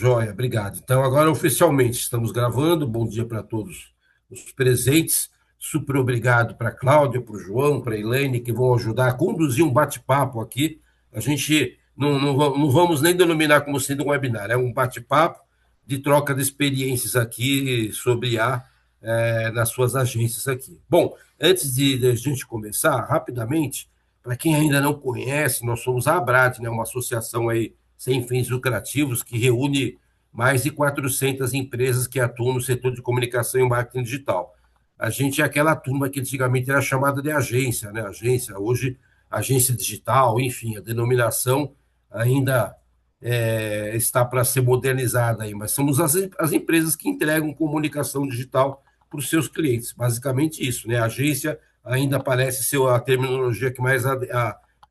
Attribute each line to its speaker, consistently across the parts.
Speaker 1: Joia, obrigado. Então, agora oficialmente estamos gravando. Bom dia para todos os presentes. Super obrigado para a Cláudia, para o João, para a Elaine, que vão ajudar a conduzir um bate-papo aqui. A gente não vamos nem denominar como sendo um webinar, é um bate-papo de troca de experiências aqui sobre nas suas agências aqui. Bom, antes de a gente começar, rapidamente, para quem ainda não conhece, nós somos a Abrad, né, uma associação aí sem fins lucrativos que reúne mais de 400 empresas que atuam no setor de comunicação e marketing digital. A gente é aquela turma que antigamente era chamada de agência, né? Agência, hoje agência digital, enfim, a denominação ainda está para ser modernizada aí, mas somos as empresas que entregam comunicação digital para os seus clientes, basicamente isso, né? A agência ainda parece ser a terminologia que mais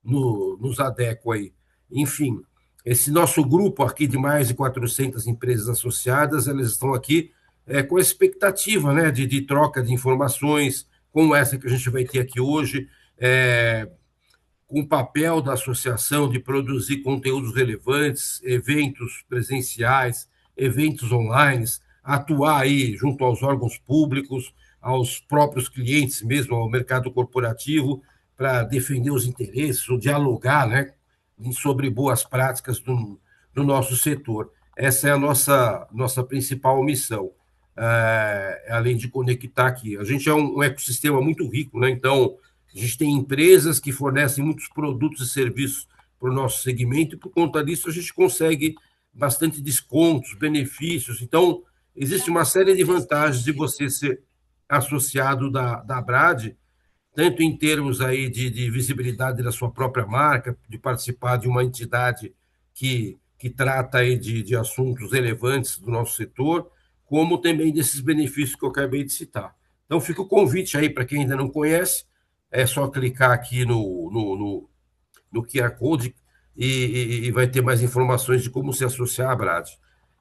Speaker 1: nos adequa aí. Enfim, esse nosso grupo aqui de mais de 400 empresas associadas, elas estão aqui com a expectativa, né, de troca de informações, como essa que a gente vai ter aqui hoje, com o papel da associação de produzir conteúdos relevantes, eventos presenciais, eventos online, atuar aí junto aos órgãos públicos, aos próprios clientes mesmo, ao mercado corporativo, para defender os interesses, ou dialogar, né, sobre boas práticas do nosso setor. Essa é a nossa principal missão, além de conectar aqui. A gente é um ecossistema muito rico, né? Então, a gente tem empresas que fornecem muitos produtos e serviços para o nosso segmento, e por conta disso a gente consegue bastante descontos, benefícios. Então, existe uma série de vantagens de você ser associado da Brad, tanto em termos aí de visibilidade da sua própria marca, de participar de uma entidade que trata aí de assuntos relevantes do nosso setor, como também desses benefícios que eu acabei de citar. Então, fica o convite aí para quem ainda não conhece, é só clicar aqui no QR Code e vai ter mais informações de como se associar à Brad.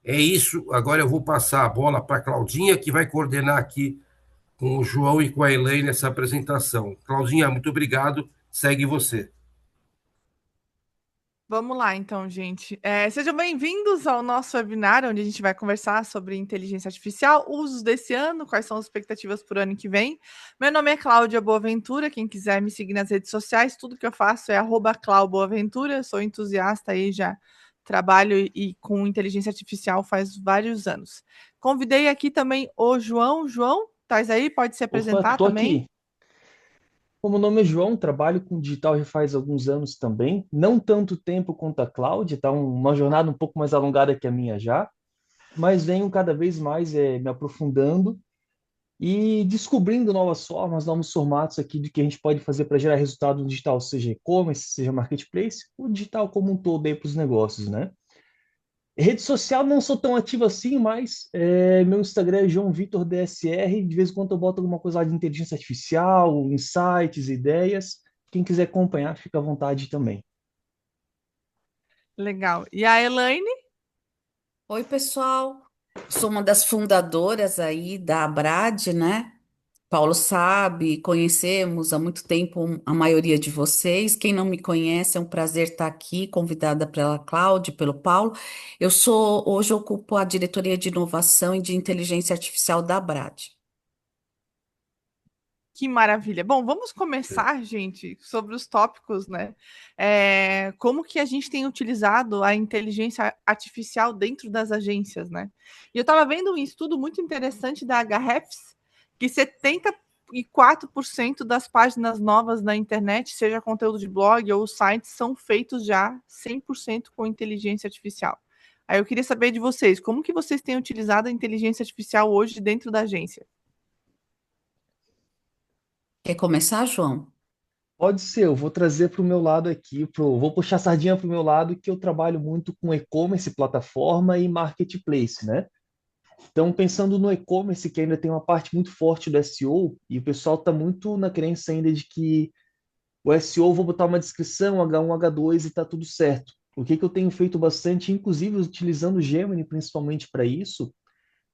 Speaker 1: É isso, agora eu vou passar a bola para a Claudinha, que vai coordenar aqui com o João e com a Elaine essa apresentação. Claudinha, muito obrigado. Segue você.
Speaker 2: Vamos lá, então, gente. Sejam bem-vindos ao nosso webinar, onde a gente vai conversar sobre inteligência artificial, usos desse ano, quais são as expectativas para o ano que vem. Meu nome é Cláudia Boaventura, quem quiser me seguir nas redes sociais, tudo que eu faço é @clauboaventura, sou entusiasta aí, já trabalho com inteligência artificial faz vários anos. Convidei aqui também o João. João, estás aí? Pode se
Speaker 3: Opa,
Speaker 2: apresentar
Speaker 3: tô
Speaker 2: também?
Speaker 3: aqui. Como o nome é João, trabalho com digital já faz alguns anos também. Não tanto tempo quanto a Cláudia, tá uma jornada um pouco mais alongada que a minha já, mas venho cada vez mais me aprofundando e descobrindo novas formas, novos formatos aqui do que a gente pode fazer para gerar resultado no digital, seja e-commerce, seja marketplace, o digital como um todo aí para os negócios, né? Rede social não sou tão ativo assim, mas meu Instagram é João Vitor DSR. De vez em quando eu boto alguma coisa lá de inteligência artificial, insights, ideias. Quem quiser acompanhar, fica à vontade também.
Speaker 2: Legal. E a Elaine?
Speaker 4: Oi, pessoal. Sou uma das fundadoras aí da Abrad, né? Paulo sabe, conhecemos há muito tempo a maioria de vocês. Quem não me conhece, é um prazer estar aqui, convidada pela Cláudia, e pelo Paulo. Hoje eu ocupo a diretoria de inovação e de inteligência artificial da Abrad.
Speaker 2: Que maravilha. Bom, vamos começar, gente, sobre os tópicos, né? Como que a gente tem utilizado a inteligência artificial dentro das agências, né? E eu estava vendo um estudo muito interessante da Ahrefs, que 74% das páginas novas na internet, seja conteúdo de blog ou sites, são feitos já 100% com inteligência artificial. Aí eu queria saber de vocês, como que vocês têm utilizado a inteligência artificial hoje dentro da agência?
Speaker 4: Quer começar, João?
Speaker 3: Pode ser, eu vou trazer para o meu lado aqui, vou puxar a sardinha para o meu lado, que eu trabalho muito com e-commerce, plataforma e marketplace, né? Então, pensando no e-commerce, que ainda tem uma parte muito forte do SEO, e o pessoal está muito na crença ainda de que o SEO, vou botar uma descrição, H1, H2 e está tudo certo. O que eu tenho feito bastante, inclusive utilizando o Gemini principalmente para isso,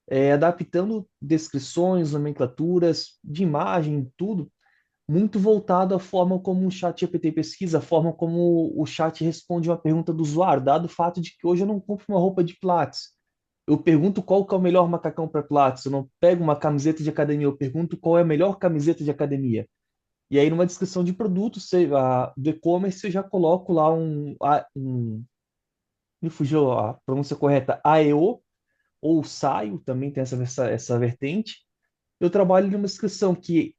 Speaker 3: é adaptando descrições, nomenclaturas de imagem, tudo, muito voltado à forma como o chat GPT pesquisa, a forma como o chat responde uma pergunta do usuário, dado o fato de que hoje eu não compro uma roupa de Pilates. eu pergunto qual que é o melhor macacão para Pilates. Eu não pego uma camiseta de academia, eu pergunto qual é a melhor camiseta de academia. E aí, numa descrição de produto, do e-commerce, eu já coloco lá me fugiu a pronúncia correta, AEO, ou saio, também tem essa vertente. Eu trabalho numa descrição que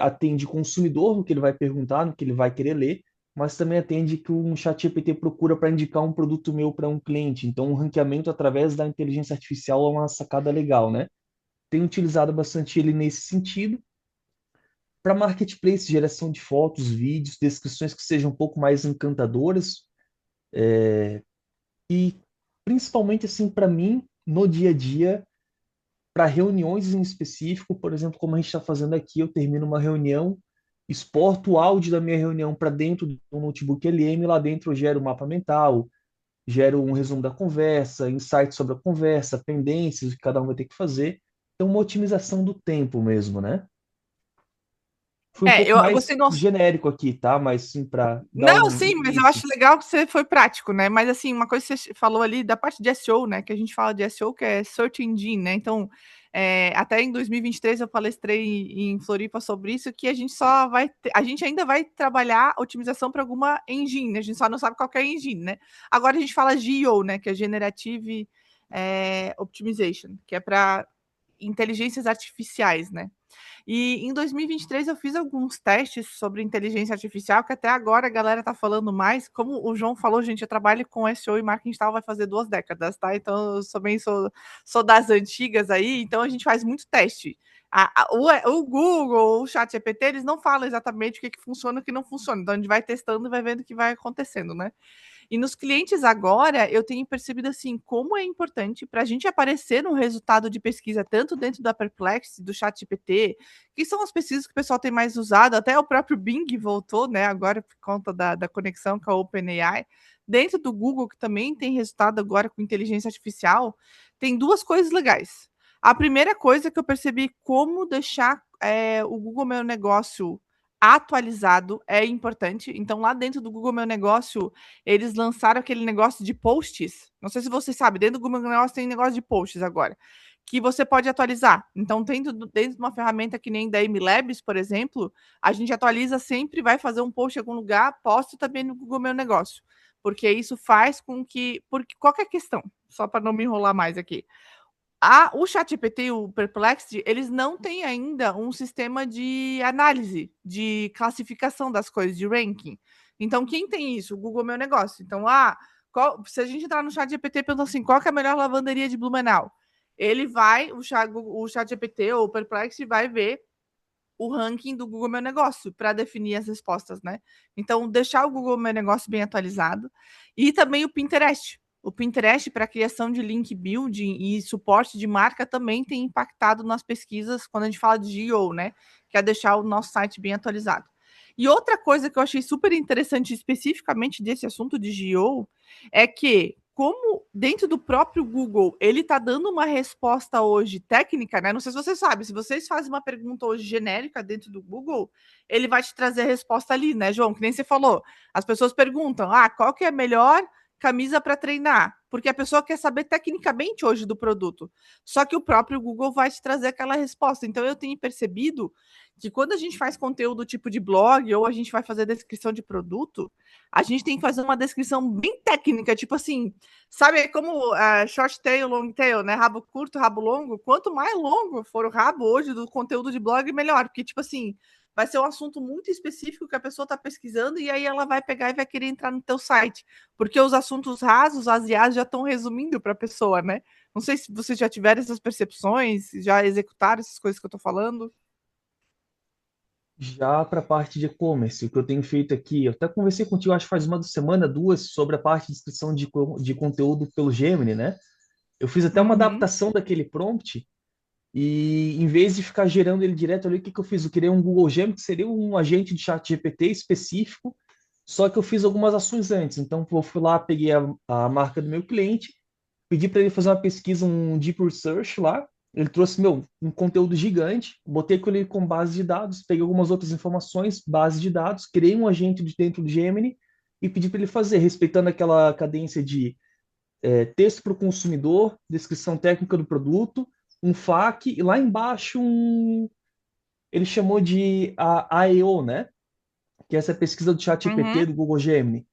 Speaker 3: atende o consumidor no que ele vai perguntar, no que ele vai querer ler, mas também atende que um chat GPT procura para indicar um produto meu para um cliente. Então, o ranqueamento através da inteligência artificial é uma sacada legal, né? Tenho utilizado bastante ele nesse sentido. Para marketplace, geração de fotos, vídeos, descrições que sejam um pouco mais encantadoras e principalmente assim para mim no dia a dia, para reuniões em específico, por exemplo, como a gente está fazendo aqui, eu termino uma reunião, exporto o áudio da minha reunião para dentro do notebook LM, lá dentro eu gero um mapa mental, gero um resumo da conversa, insights sobre a conversa, pendências, o que cada um vai ter que fazer. Então, uma otimização do tempo mesmo, né? Fui um pouco
Speaker 2: Eu
Speaker 3: mais
Speaker 2: gostei do
Speaker 3: genérico aqui, tá? Mas sim, para dar
Speaker 2: Não,
Speaker 3: um
Speaker 2: sim, mas eu
Speaker 3: início.
Speaker 2: acho legal que você foi prático, né? Mas assim, uma coisa que você falou ali da parte de SEO, né? Que a gente fala de SEO, que é Search Engine, né? Então, até em 2023 eu palestrei em Floripa sobre isso, que a gente só vai a gente ainda vai trabalhar otimização para alguma engine, né? A gente só não sabe qual que é a engine, né? Agora a gente fala GEO, né? Que é Generative Optimization, que é para inteligências artificiais, né? E em 2023 eu fiz alguns testes sobre inteligência artificial, que até agora a galera tá falando mais. Como o João falou, gente, eu trabalho com SEO e marketing digital vai fazer 2 décadas, tá? Então eu sou das antigas aí, então a gente faz muito teste. O Google, o ChatGPT, eles não falam exatamente o que, que funciona e o que não funciona. Então a gente vai testando e vai vendo o que vai acontecendo, né? E nos clientes agora, eu tenho percebido assim como é importante para a gente aparecer no resultado de pesquisa, tanto dentro da Perplexity, do ChatGPT, que são as pesquisas que o pessoal tem mais usado, até o próprio Bing voltou, né? Agora por conta da conexão com a OpenAI. Dentro do Google, que também tem resultado agora com inteligência artificial, tem duas coisas legais. A primeira coisa que eu percebi como deixar o Google Meu Negócio atualizado é importante. Então, lá dentro do Google Meu Negócio, eles lançaram aquele negócio de posts. Não sei se você sabe, dentro do Google Meu Negócio tem negócio de posts agora, que você pode atualizar. Então, dentro de uma ferramenta que nem da MLabs, por exemplo, a gente atualiza sempre, vai fazer um post em algum lugar, posto também no Google Meu Negócio. Porque isso faz com que. Porque qualquer questão, só para não me enrolar mais aqui. O ChatGPT e o Perplexity, eles não têm ainda um sistema de análise, de classificação das coisas, de ranking. Então, quem tem isso? O Google Meu Negócio. Então, se a gente entrar no ChatGPT perguntando assim, qual que é a melhor lavanderia de Blumenau? Ele vai, o ChatGPT ou o Perplexity vai ver o ranking do Google Meu Negócio para definir as respostas, né? Então, deixar o Google Meu Negócio bem atualizado. E também o Pinterest. O Pinterest para criação de link building e suporte de marca também tem impactado nas pesquisas quando a gente fala de GEO, né? Que é deixar o nosso site bem atualizado. E outra coisa que eu achei super interessante, especificamente desse assunto de GEO, é que como dentro do próprio Google ele está dando uma resposta hoje técnica, né? Não sei se você sabe, se vocês fazem uma pergunta hoje genérica dentro do Google, ele vai te trazer a resposta ali, né, João? Que nem você falou. As pessoas perguntam: qual que é a melhor camisa para treinar? Porque a pessoa quer saber tecnicamente hoje do produto. Só que o próprio Google vai te trazer aquela resposta. Então eu tenho percebido que quando a gente faz conteúdo tipo de blog ou a gente vai fazer descrição de produto, a gente tem que fazer uma descrição bem técnica, tipo assim, sabe como short tail, long tail, né? Rabo curto, rabo longo. Quanto mais longo for o rabo hoje do conteúdo de blog, melhor. Porque, tipo assim, vai ser um assunto muito específico que a pessoa está pesquisando e aí ela vai pegar e vai querer entrar no teu site. Porque os assuntos rasos, as IAs já estão resumindo para a pessoa, né? Não sei se vocês já tiveram essas percepções, já executaram essas coisas que eu estou falando.
Speaker 3: Já para a parte de e-commerce, o que eu tenho feito aqui, eu até conversei contigo, acho que faz uma semana, duas, sobre a parte de descrição de conteúdo pelo Gemini, né? Eu fiz até uma
Speaker 2: Uhum.
Speaker 3: adaptação daquele prompt e em vez de ficar gerando ele direto ali, o que que eu fiz? Eu criei um Google Gemini, que seria um agente de chat GPT específico, só que eu fiz algumas ações antes. Então, eu fui lá, peguei a marca do meu cliente, pedi para ele fazer uma pesquisa, um deep research lá. Ele trouxe, um conteúdo gigante. Botei com ele com base de dados, peguei algumas outras informações, base de dados, criei um agente de dentro do Gemini e pedi para ele fazer, respeitando aquela cadência de texto para o consumidor, descrição técnica do produto, um FAQ e lá embaixo ele chamou de a AEO, né? Que é essa pesquisa do ChatGPT
Speaker 2: Uhum,
Speaker 3: do Google Gemini.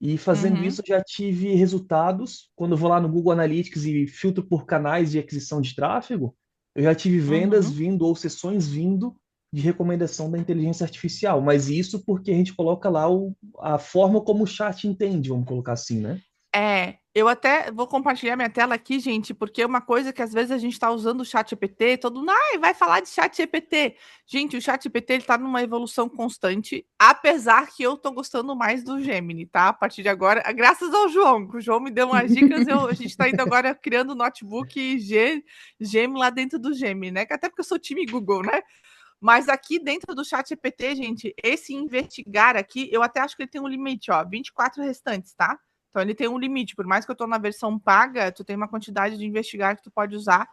Speaker 3: E fazendo
Speaker 2: uhum,
Speaker 3: isso, eu já tive resultados. Quando eu vou lá no Google Analytics e filtro por canais de aquisição de tráfego, eu já tive vendas
Speaker 2: uhum.
Speaker 3: vindo ou sessões vindo de recomendação da inteligência artificial. Mas isso porque a gente coloca lá a forma como o chat entende, vamos colocar assim, né?
Speaker 2: Eu até vou compartilhar minha tela aqui, gente, porque uma coisa que às vezes a gente está usando o chat GPT, todo mundo, ai, vai falar de chat GPT. Gente, o chat GPT ele tá numa evolução constante, apesar que eu tô gostando mais do Gemini, tá? A partir de agora, graças ao João, que o João me deu umas dicas, a gente tá indo agora criando notebook Gemini lá dentro do Gemini, né? Até porque eu sou time Google, né? Mas aqui dentro do chat GPT, gente, esse investigar aqui, eu até acho que ele tem um limite, ó, 24 restantes, tá? Então ele tem um limite, por mais que eu tô na versão paga, tu tem uma quantidade de investigar que tu pode usar.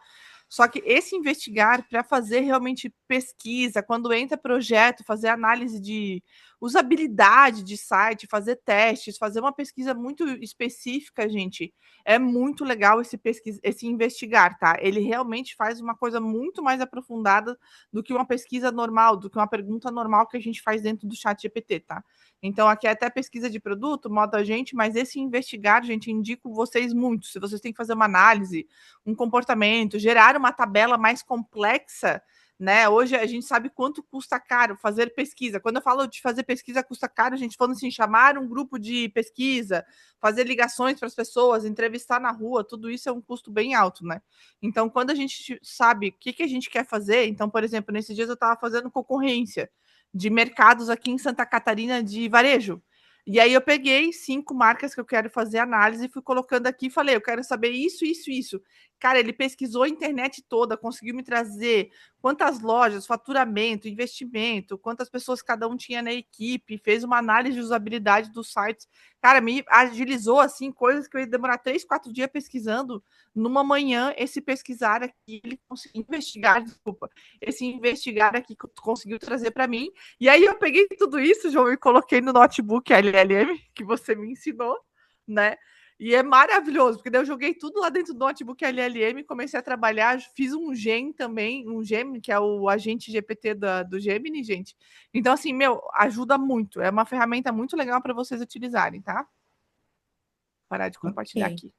Speaker 2: Só que esse investigar para fazer realmente pesquisa, quando entra projeto, fazer análise de usabilidade de site, fazer testes, fazer uma pesquisa muito específica, gente, é muito legal esse investigar, tá? Ele realmente faz uma coisa muito mais aprofundada do que uma pesquisa normal, do que uma pergunta normal que a gente faz dentro do chat GPT, tá? Então, aqui é até pesquisa de produto, moda a gente, mas esse investigar, gente, indico vocês muito. Se vocês têm que fazer uma análise, um comportamento, gerar uma tabela mais complexa, né? Hoje a gente sabe quanto custa caro fazer pesquisa. Quando eu falo de fazer pesquisa custa caro, a gente falando assim, chamar um grupo de pesquisa, fazer ligações para as pessoas, entrevistar na rua, tudo isso é um custo bem alto, né? Então, quando a gente sabe o que a gente quer fazer, então, por exemplo, nesses dias eu estava fazendo concorrência de mercados aqui em Santa Catarina de varejo. E aí eu peguei 5 marcas que eu quero fazer análise e fui colocando aqui e falei, eu quero saber isso, isso, isso. Cara, ele pesquisou a internet toda, conseguiu me trazer quantas lojas, faturamento, investimento, quantas pessoas cada um tinha na equipe, fez uma análise de usabilidade dos sites. Cara, me agilizou assim coisas que eu ia demorar 3, 4 dias pesquisando. Numa manhã, esse pesquisar aqui, ele conseguiu investigar, desculpa, esse investigar aqui que conseguiu trazer para mim. E aí eu peguei tudo isso, João, e coloquei no notebook LLM, que você me ensinou, né? E é maravilhoso, porque daí eu joguei tudo lá dentro do notebook LLM, comecei a trabalhar, fiz um Gem também, um Gem, que é o agente GPT do Gemini, gente. Então, assim, meu, ajuda muito. É uma ferramenta muito legal para vocês utilizarem, tá? Vou parar de compartilhar
Speaker 4: Ok.
Speaker 2: aqui.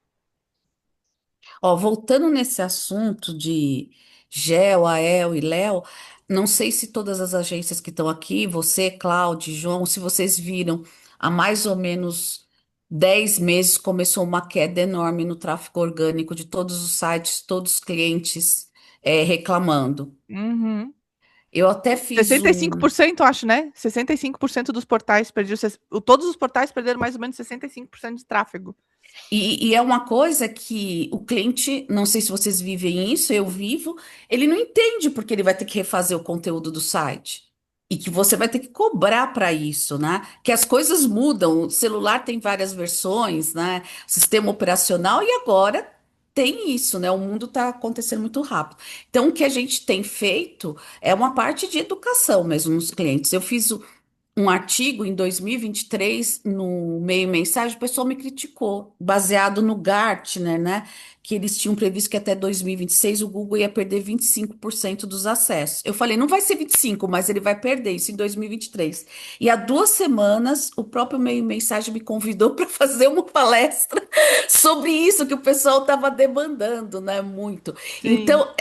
Speaker 4: Ó, voltando nesse assunto de GEL, AEL e LEO, não sei se todas as agências que estão aqui, você, Cláudio, João, se vocês viram, há mais ou menos 10 meses começou uma queda enorme no tráfego orgânico de todos os sites, todos os clientes reclamando.
Speaker 2: Uhum.
Speaker 4: Eu até fiz
Speaker 2: Sessenta e cinco
Speaker 4: um.
Speaker 2: por cento, acho, né? 65% dos portais perderam. Todos os portais perderam mais ou menos 65% de tráfego.
Speaker 4: E é uma coisa que o cliente, não sei se vocês vivem isso, eu vivo, ele não entende porque ele vai ter que refazer o conteúdo do site. E que você vai ter que cobrar para isso, né? Que as coisas mudam, o celular tem várias versões, né? Sistema operacional, e agora tem isso, né? O mundo está acontecendo muito rápido. Então, o que a gente tem feito é uma parte de educação mesmo nos clientes. Eu fiz um artigo em 2023 no Meio Mensagem, o pessoal me criticou, baseado no Gartner, né? Que eles tinham previsto que até 2026 o Google ia perder 25% dos acessos. Eu falei, não vai ser 25, mas ele vai perder isso em 2023. E há 2 semanas, o próprio Meio Mensagem me convidou para fazer uma palestra sobre isso que o pessoal estava demandando, né? Muito.
Speaker 2: Sim.
Speaker 4: Então,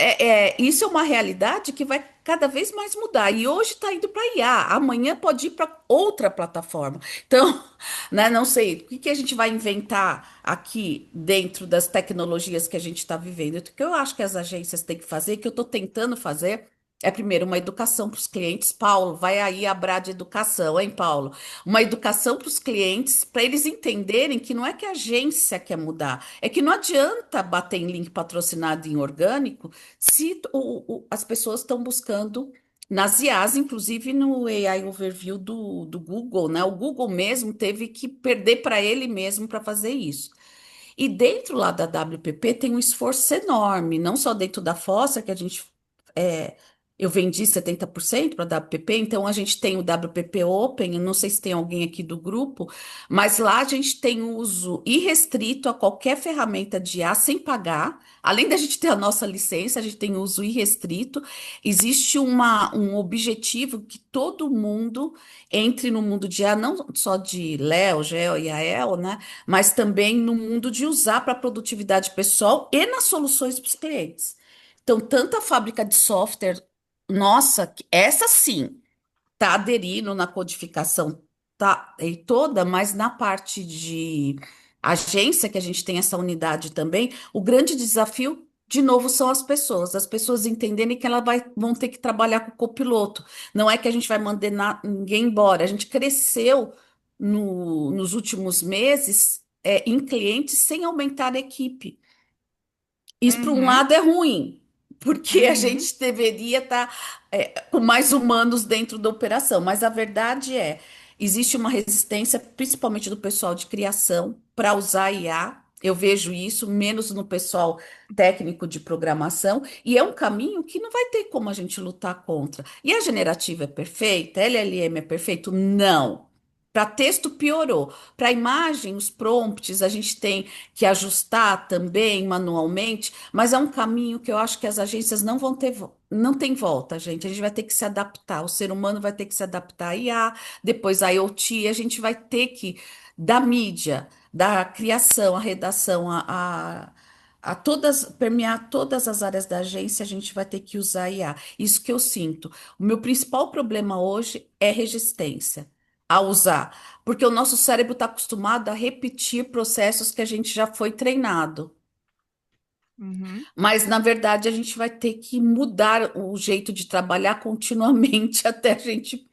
Speaker 4: isso é uma realidade que vai cada vez mais mudar. E hoje está indo para IA, amanhã pode ir para outra plataforma. Então, né, não sei, o que que a gente vai inventar aqui dentro das tecnologias que a gente está vivendo? O que eu acho que as agências têm que fazer, que eu estou tentando fazer, é primeiro uma educação para os clientes. Paulo, vai aí abrar de educação, hein, Paulo? Uma educação para os clientes, para eles entenderem que não é que a agência quer mudar, é que não adianta bater em link patrocinado em orgânico se as pessoas estão buscando nas IAs, inclusive no AI Overview do Google, né? O Google mesmo teve que perder para ele mesmo para fazer isso. E dentro lá da WPP tem um esforço enorme, não só dentro da Fossa, que a gente Eu vendi 70% para a WPP, então a gente tem o WPP Open, eu não sei se tem alguém aqui do grupo, mas lá a gente tem uso irrestrito a qualquer ferramenta de IA sem pagar. Além da gente ter a nossa licença, a gente tem uso irrestrito. Existe um objetivo que todo mundo entre no mundo de IA, não só de Léo, Geo e Ael, né? Mas também no mundo de usar para produtividade pessoal e nas soluções para os clientes. Então, tanto a fábrica de software nossa, essa sim está aderindo na codificação tá, e toda, mas na parte de agência, que a gente tem essa unidade também, o grande desafio, de novo, são as pessoas entenderem que elas vão ter que trabalhar com o copiloto. Não é que a gente vai mandar ninguém embora, a gente cresceu nos últimos meses em clientes sem aumentar a equipe. Isso, por um
Speaker 2: Uhum,
Speaker 4: lado, é ruim, porque a
Speaker 2: uhum.
Speaker 4: gente deveria estar com mais humanos dentro da operação, mas a verdade é, existe uma resistência, principalmente do pessoal de criação, para usar IA. Eu vejo isso menos no pessoal técnico de programação, e é um caminho que não vai ter como a gente lutar contra. E a generativa é perfeita? LLM é perfeito? Não. Para texto piorou. Para imagem, os prompts a gente tem que ajustar também manualmente, mas é um caminho que eu acho que as agências não vão ter, não tem volta, gente. A gente vai ter que se adaptar, o ser humano vai ter que se adaptar a IA, depois a IoT, a gente vai ter que, da mídia, da criação, a redação, a todas, permear todas as áreas da agência, a gente vai ter que usar IA. Isso que eu sinto. O meu principal problema hoje é resistência a usar, porque o nosso cérebro está acostumado a repetir processos que a gente já foi treinado.
Speaker 2: Uhum.
Speaker 4: Mas, na verdade, a gente vai ter que mudar o jeito de trabalhar continuamente até a gente,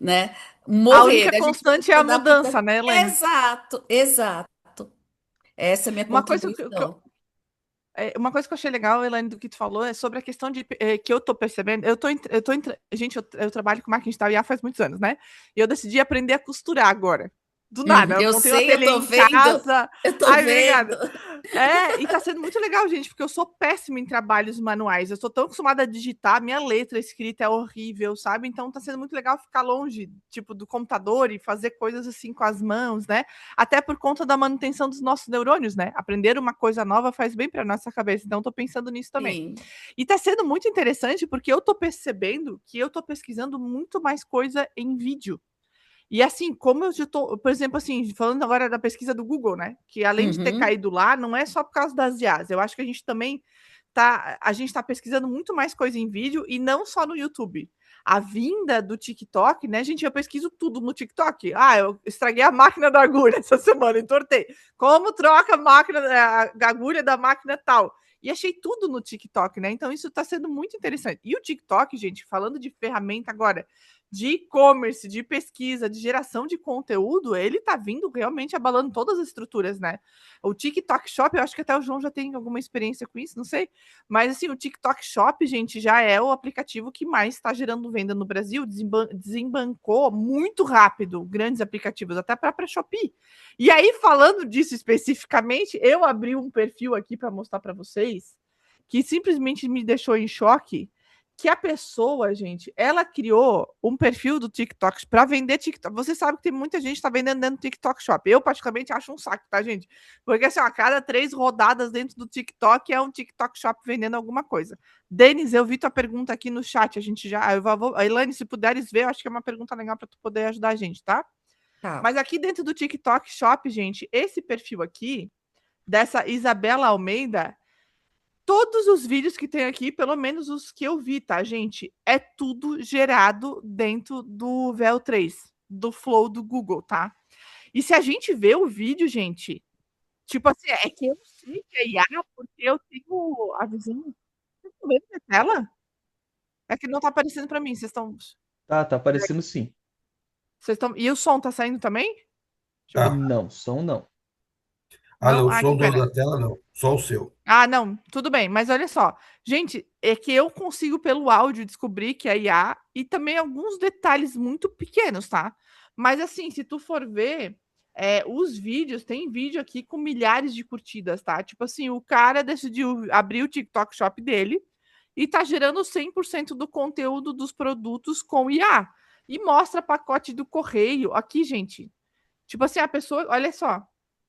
Speaker 4: né,
Speaker 2: A
Speaker 4: morrer.
Speaker 2: única
Speaker 4: A gente vai
Speaker 2: constante é
Speaker 4: se
Speaker 2: a
Speaker 4: adaptar.
Speaker 2: mudança, né, Elaine?
Speaker 4: Exato, exato. Essa é a minha
Speaker 2: Uma coisa que
Speaker 4: contribuição.
Speaker 2: uma coisa que eu achei legal, Elaine, do que tu falou, é sobre a questão de que eu tô percebendo. Gente, eu trabalho com marketing digital IA faz muitos anos, né? E eu decidi aprender a costurar agora. Do nada, eu
Speaker 4: Eu
Speaker 2: montei um
Speaker 4: sei, eu
Speaker 2: ateliê
Speaker 4: tô
Speaker 2: em
Speaker 4: vendo,
Speaker 2: casa.
Speaker 4: eu tô
Speaker 2: Ai,
Speaker 4: vendo.
Speaker 2: obrigada. E tá sendo muito legal, gente, porque eu sou péssima em trabalhos manuais. Eu sou tão acostumada a digitar, minha letra escrita é horrível, sabe? Então tá sendo muito legal ficar longe, tipo, do computador e fazer coisas assim com as mãos, né? Até por conta da manutenção dos nossos neurônios, né? Aprender uma coisa nova faz bem para nossa cabeça. Então tô pensando nisso também.
Speaker 4: Sim.
Speaker 2: E tá sendo muito interessante porque eu tô percebendo que eu tô pesquisando muito mais coisa em vídeo. E assim, como eu já tô, por exemplo, assim, falando agora da pesquisa do Google, né? Que além de ter
Speaker 4: Uhum.
Speaker 2: caído lá, não é só por causa das IAs. Eu acho que a gente também a gente tá pesquisando muito mais coisa em vídeo e não só no YouTube. A vinda do TikTok, né, gente? Eu pesquiso tudo no TikTok. Ah, eu estraguei a máquina da agulha essa semana, entortei. Como troca a máquina, a agulha da máquina tal. E achei tudo no TikTok, né? Então isso está sendo muito interessante. E o TikTok, gente, falando de ferramenta agora, de e-commerce, de pesquisa, de geração de conteúdo, ele tá vindo realmente abalando todas as estruturas, né? O TikTok Shop, eu acho que até o João já tem alguma experiência com isso, não sei. Mas assim, o TikTok Shop, gente, já é o aplicativo que mais está gerando venda no Brasil, desembancou muito rápido grandes aplicativos, até para Shopee. E aí, falando disso especificamente, eu abri um perfil aqui para mostrar para vocês que simplesmente me deixou em choque que a pessoa, gente, ela criou um perfil do TikTok para vender TikTok. Você sabe que tem muita gente que está vendendo dentro do TikTok Shop. Eu, particularmente, acho um saco, tá, gente? Porque, assim, a cada 3 rodadas dentro do TikTok é um TikTok Shop vendendo alguma coisa. Denis, eu vi tua pergunta aqui no chat. A gente já. A Elaine, se puderes ver, eu acho que é uma pergunta legal para tu poder ajudar a gente, tá?
Speaker 4: Tá.
Speaker 2: Mas aqui dentro do TikTok Shop, gente, esse perfil aqui, dessa Isabela Almeida, todos os vídeos que tem aqui, pelo menos os que eu vi, tá, gente? É tudo gerado dentro do VEL3, do Flow do Google, tá? E se a gente vê o vídeo, gente, tipo assim, é que eu sei que é IA, porque eu tenho a visão. Vocês estão vendo minha tela? É que não tá aparecendo pra mim. Vocês estão.
Speaker 3: Tá aparecendo sim.
Speaker 2: Vocês estão. E o som tá saindo também? Deixa eu ver.
Speaker 1: Tá.
Speaker 3: Não, som não.
Speaker 1: Ah,
Speaker 2: Não?
Speaker 1: não, o
Speaker 2: Ah, que
Speaker 1: som
Speaker 2: pena.
Speaker 1: da tela não, só o seu.
Speaker 2: Ah, não, tudo bem, mas olha só, gente, é que eu consigo pelo áudio descobrir que é IA e também alguns detalhes muito pequenos, tá? Mas assim, se tu for ver, os vídeos, tem vídeo aqui com milhares de curtidas, tá? Tipo assim, o cara decidiu abrir o TikTok Shop dele e está gerando 100% do conteúdo dos produtos com IA. E mostra pacote do correio. Aqui, gente. Tipo assim, a pessoa. Olha só.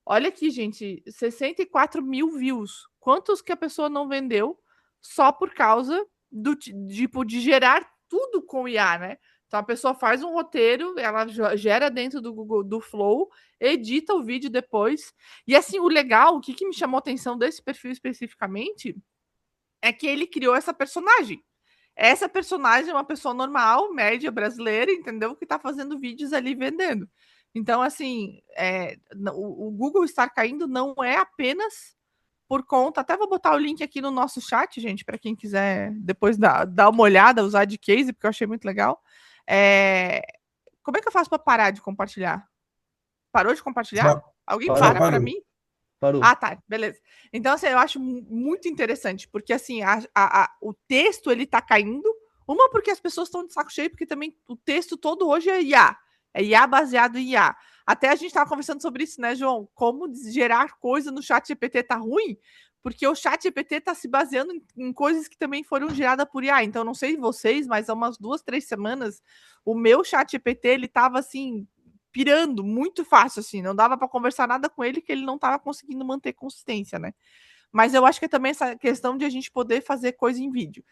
Speaker 2: Olha aqui, gente. 64 mil views. Quantos que a pessoa não vendeu só por causa do tipo de gerar tudo com IA, né? Então a pessoa faz um roteiro, ela gera dentro do Google do Flow, edita o vídeo depois. E assim, o legal, o que me chamou a atenção desse perfil especificamente é que ele criou essa personagem. Essa personagem é uma pessoa normal, média brasileira, entendeu? Que tá fazendo vídeos ali vendendo. Então, assim, o Google estar caindo não é apenas por conta. Até vou botar o link aqui no nosso chat, gente, para quem quiser depois dar uma olhada, usar de case, porque eu achei muito legal. Como é que eu faço para parar de compartilhar? Parou de compartilhar?
Speaker 1: Já,
Speaker 2: Alguém
Speaker 1: já
Speaker 3: Parou,
Speaker 2: para para
Speaker 1: parou.
Speaker 2: mim?
Speaker 3: parou.
Speaker 2: Ah, tá, beleza. Então, assim, eu acho muito interessante, porque assim, o texto ele tá caindo. Uma, porque as pessoas estão de saco cheio, porque também o texto todo hoje é IA. É IA baseado em IA. Até a gente estava conversando sobre isso, né, João? Como gerar coisa no chat GPT tá ruim, porque o chat GPT tá se baseando em coisas que também foram geradas por IA. Então, não sei vocês, mas há umas 2, 3 semanas, o meu chat GPT, ele tava assim, pirando muito fácil, assim, não dava para conversar nada com ele que ele não estava conseguindo manter consistência, né? Mas eu acho que é também essa questão de a gente poder fazer coisa em vídeo.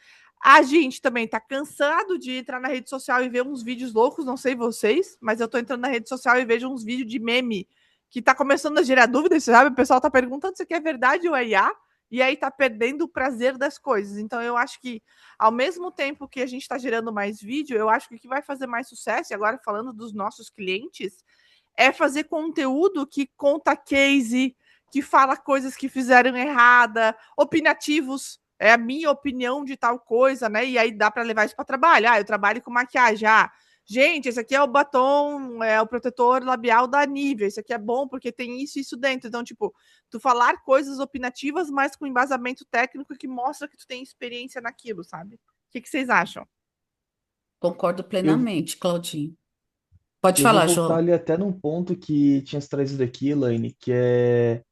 Speaker 2: A gente também tá cansado de entrar na rede social e ver uns vídeos loucos, não sei vocês, mas eu tô entrando na rede social e vejo uns vídeos de meme que tá começando a gerar dúvidas, sabe? O pessoal tá perguntando se aqui é verdade ou é IA, e aí tá perdendo o prazer das coisas. Então eu acho que ao mesmo tempo que a gente está gerando mais vídeo, eu acho que o que vai fazer mais sucesso, e agora falando dos nossos clientes, é fazer conteúdo que conta case, que fala coisas que fizeram errada, opinativos, é a minha opinião de tal coisa, né? E aí dá para levar isso para trabalhar. Eu trabalho com maquiagem. Gente, esse aqui é o batom, é o protetor labial da Nivea. Esse aqui é bom porque tem isso e isso dentro. Então, tipo, tu falar coisas opinativas, mas com embasamento técnico que mostra que tu tem experiência naquilo, sabe? O que vocês acham?
Speaker 4: Concordo
Speaker 3: Eu,
Speaker 4: plenamente, Claudinho. Pode
Speaker 3: eu vou
Speaker 4: falar,
Speaker 3: voltar
Speaker 4: João.
Speaker 3: ali até num ponto que tinha se trazido aqui, Elaine, que é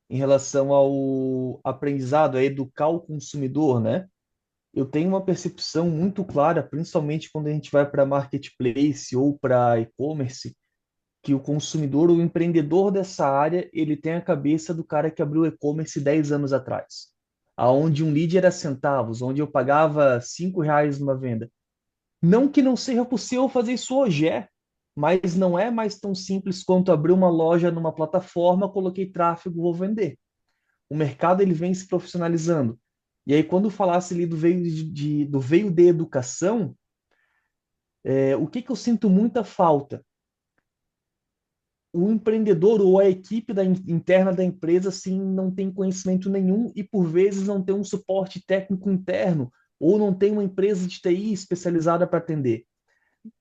Speaker 3: em relação ao aprendizado, a educar o consumidor, né? Eu tenho uma percepção muito clara, principalmente quando a gente vai para marketplace ou para e-commerce, que o consumidor, o empreendedor dessa área, ele tem a cabeça do cara que abriu o e-commerce 10 anos atrás, aonde um lead era centavos, onde eu pagava R$ 5 numa venda. Não que não seja possível fazer isso hoje, mas não é mais tão simples quanto abrir uma loja numa plataforma, coloquei tráfego, vou vender. O mercado ele vem se profissionalizando. E aí, quando falasse ali do veio de educação, o que eu sinto muita falta? O empreendedor ou a equipe interna da empresa, assim, não tem conhecimento nenhum e, por vezes, não tem um suporte técnico interno ou não tem uma empresa de TI especializada para atender.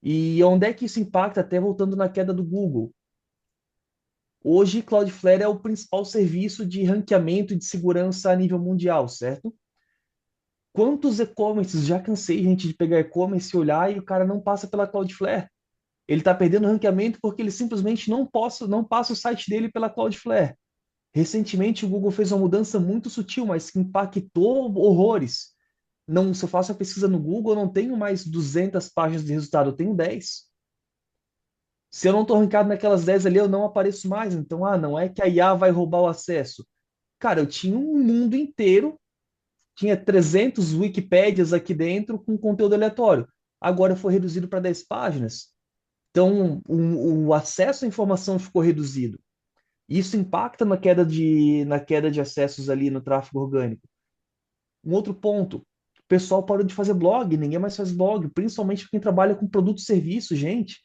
Speaker 3: E onde é que isso impacta? Até voltando na queda do Google. Hoje, Cloudflare é o principal serviço de ranqueamento e de segurança a nível mundial, certo? Quantos e-commerces, já cansei, gente, de pegar e-commerce e olhar e o cara não passa pela Cloudflare. Ele está perdendo ranqueamento porque ele simplesmente não passa o site dele pela Cloudflare. Recentemente, o Google fez uma mudança muito sutil, mas que impactou horrores. Não, se eu faço a pesquisa no Google, eu não tenho mais 200 páginas de resultado, eu tenho 10. Se eu não estou rankado naquelas 10 ali, eu não apareço mais. Então, não é que a IA vai roubar o acesso. Cara, eu tinha um mundo inteiro, tinha 300 Wikipédias aqui dentro com conteúdo aleatório. Agora foi reduzido para 10 páginas. Então, o acesso à informação ficou reduzido. Isso impacta na queda de acessos ali no tráfego orgânico. Um outro ponto, o pessoal parou de fazer blog, ninguém mais faz blog, principalmente quem trabalha com produto e serviço, gente.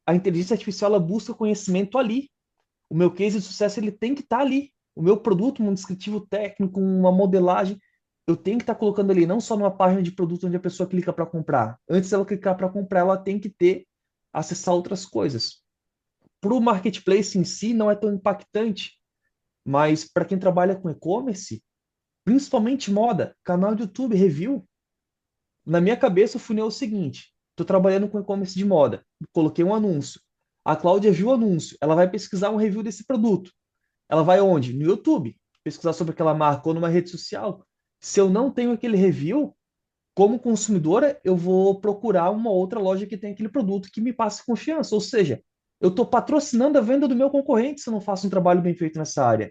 Speaker 3: A inteligência artificial ela busca conhecimento ali. O meu case de sucesso ele tem que estar ali. O meu produto, um descritivo técnico, uma modelagem, eu tenho que estar colocando ali, não só numa página de produto onde a pessoa clica para comprar. Antes dela clicar para comprar, ela tem que ter acessar outras coisas. Para o marketplace em si, não é tão impactante, mas para quem trabalha com e-commerce, principalmente moda, canal de YouTube, review, na minha cabeça o funil é o seguinte: estou trabalhando com e-commerce de moda, coloquei um anúncio. A Cláudia viu o anúncio, ela vai pesquisar um review desse produto. Ela vai onde? No YouTube, pesquisar sobre aquela marca ou numa rede social. Se eu não tenho aquele review, como consumidora, eu vou procurar uma outra loja que tem aquele produto que me passe confiança. Ou seja, eu estou patrocinando a venda do meu concorrente se eu não faço um trabalho bem feito nessa área.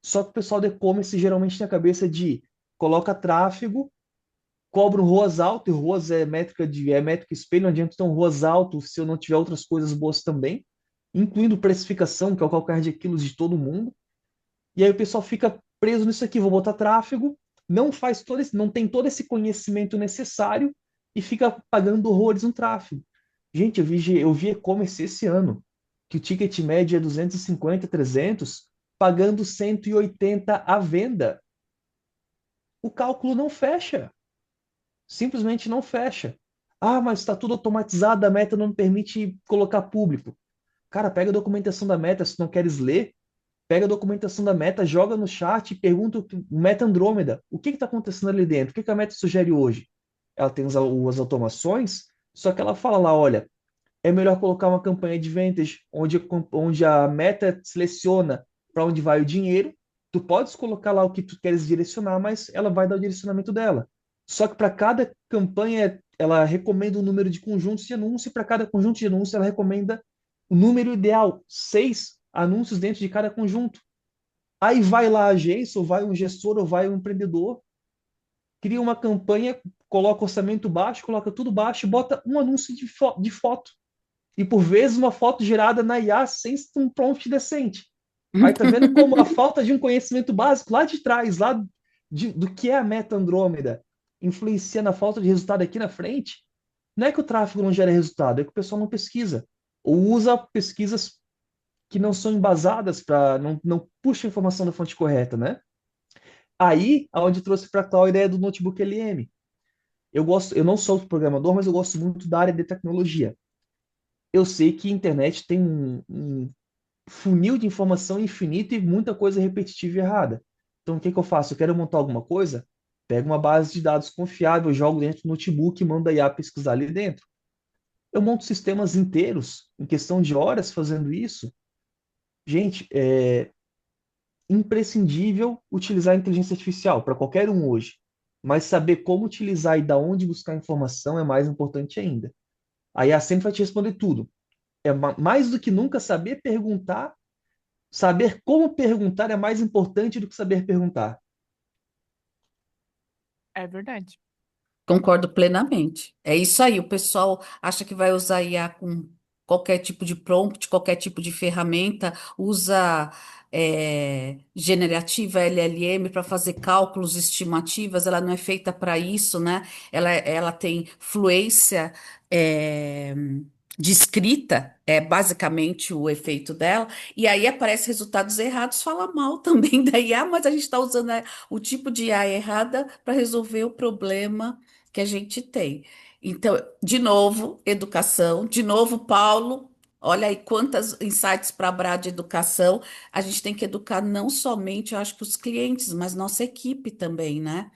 Speaker 3: Só que o pessoal do e-commerce geralmente tem a cabeça de coloca tráfego, cobra um ROAS alto, e ROAS é métrica espelho, não adianta ter um ROAS alto se eu não tiver outras coisas boas também, incluindo precificação, que é o calcanhar de quilos de todo mundo. E aí o pessoal fica preso nisso aqui, vou botar tráfego, não tem todo esse conhecimento necessário e fica pagando horrores no tráfego. Gente, eu vi e-commerce esse ano, que o ticket médio é 250, 300, pagando 180 à venda. O cálculo não fecha. Simplesmente não fecha. Ah, mas está tudo automatizado, a meta não me permite colocar público. Cara, pega a documentação da meta, se não queres ler, pega a documentação da meta, joga no chat e pergunta o Meta Andrômeda, o que está acontecendo ali dentro? O que a meta sugere hoje? Ela tem as automações, só que ela fala lá, olha, é melhor colocar uma campanha de vendas onde a meta seleciona para onde vai o dinheiro. Tu podes colocar lá o que tu queres direcionar, mas ela vai dar o direcionamento dela. Só que para cada campanha, ela recomenda um número de conjuntos de anúncio, e para cada conjunto de anúncio, ela recomenda o número ideal, 6 anúncios dentro de cada conjunto. Aí vai lá a agência, ou vai um gestor, ou vai um empreendedor, cria uma campanha, coloca orçamento baixo, coloca tudo baixo e bota um anúncio de foto. E por vezes uma foto gerada na IA sem um prompt decente. Aí tá vendo como a falta de um conhecimento básico lá de trás, do que é a meta Andrômeda, influencia na falta de resultado aqui na frente? Não é que o tráfego não gera resultado, é que o pessoal não pesquisa. Ou usa pesquisas que não são embasadas para não puxa a informação da fonte correta, né? Aí, aonde trouxe para a ideia do notebook LM. Eu não sou programador, mas eu gosto muito da área de tecnologia. Eu sei que a internet tem um funil de informação infinito e muita coisa repetitiva e errada. Então, o que que eu faço? Eu quero montar alguma coisa? Pego uma base de dados confiável, jogo dentro do notebook e mando a IA pesquisar ali dentro. Eu monto sistemas inteiros, em questão de horas, fazendo isso. Gente, é imprescindível utilizar a inteligência artificial para qualquer um hoje. Mas saber como utilizar e da onde buscar informação é mais importante ainda. A IA sempre vai te responder tudo. É mais do que nunca saber perguntar. Saber como perguntar é mais importante do que saber perguntar.
Speaker 2: É verdade.
Speaker 4: Concordo plenamente. É isso aí. O pessoal acha que vai usar IA com qualquer tipo de prompt, qualquer tipo de ferramenta, usa generativa LLM para fazer cálculos, estimativas. Ela não é feita para isso, né? Ela tem fluência. é, De escrita, é basicamente o efeito dela, e aí aparece resultados errados, fala mal também da IA, mas a gente está usando o tipo de IA errada para resolver o problema que a gente tem. Então, de novo, educação, de novo, Paulo, olha aí quantas insights para a de educação. A gente tem que educar não somente, eu acho que os clientes, mas nossa equipe também, né?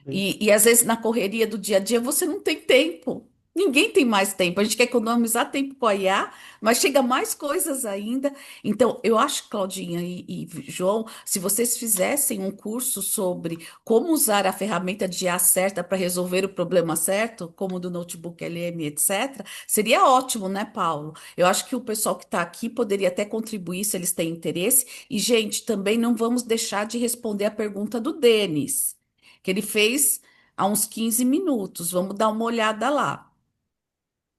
Speaker 4: E às vezes na correria do dia a dia você não tem tempo. Ninguém tem mais tempo. A gente quer economizar tempo com a IA, mas chega mais coisas ainda. Então, eu acho, Claudinha e João, se vocês fizessem um curso sobre como usar a ferramenta de IA certa para resolver o problema certo, como o do notebook LM, etc., seria ótimo, né, Paulo? Eu acho que o pessoal que está aqui poderia até contribuir se eles têm interesse. E, gente, também não vamos deixar de responder a pergunta do Denis que ele fez há uns 15 minutos. Vamos dar uma olhada lá.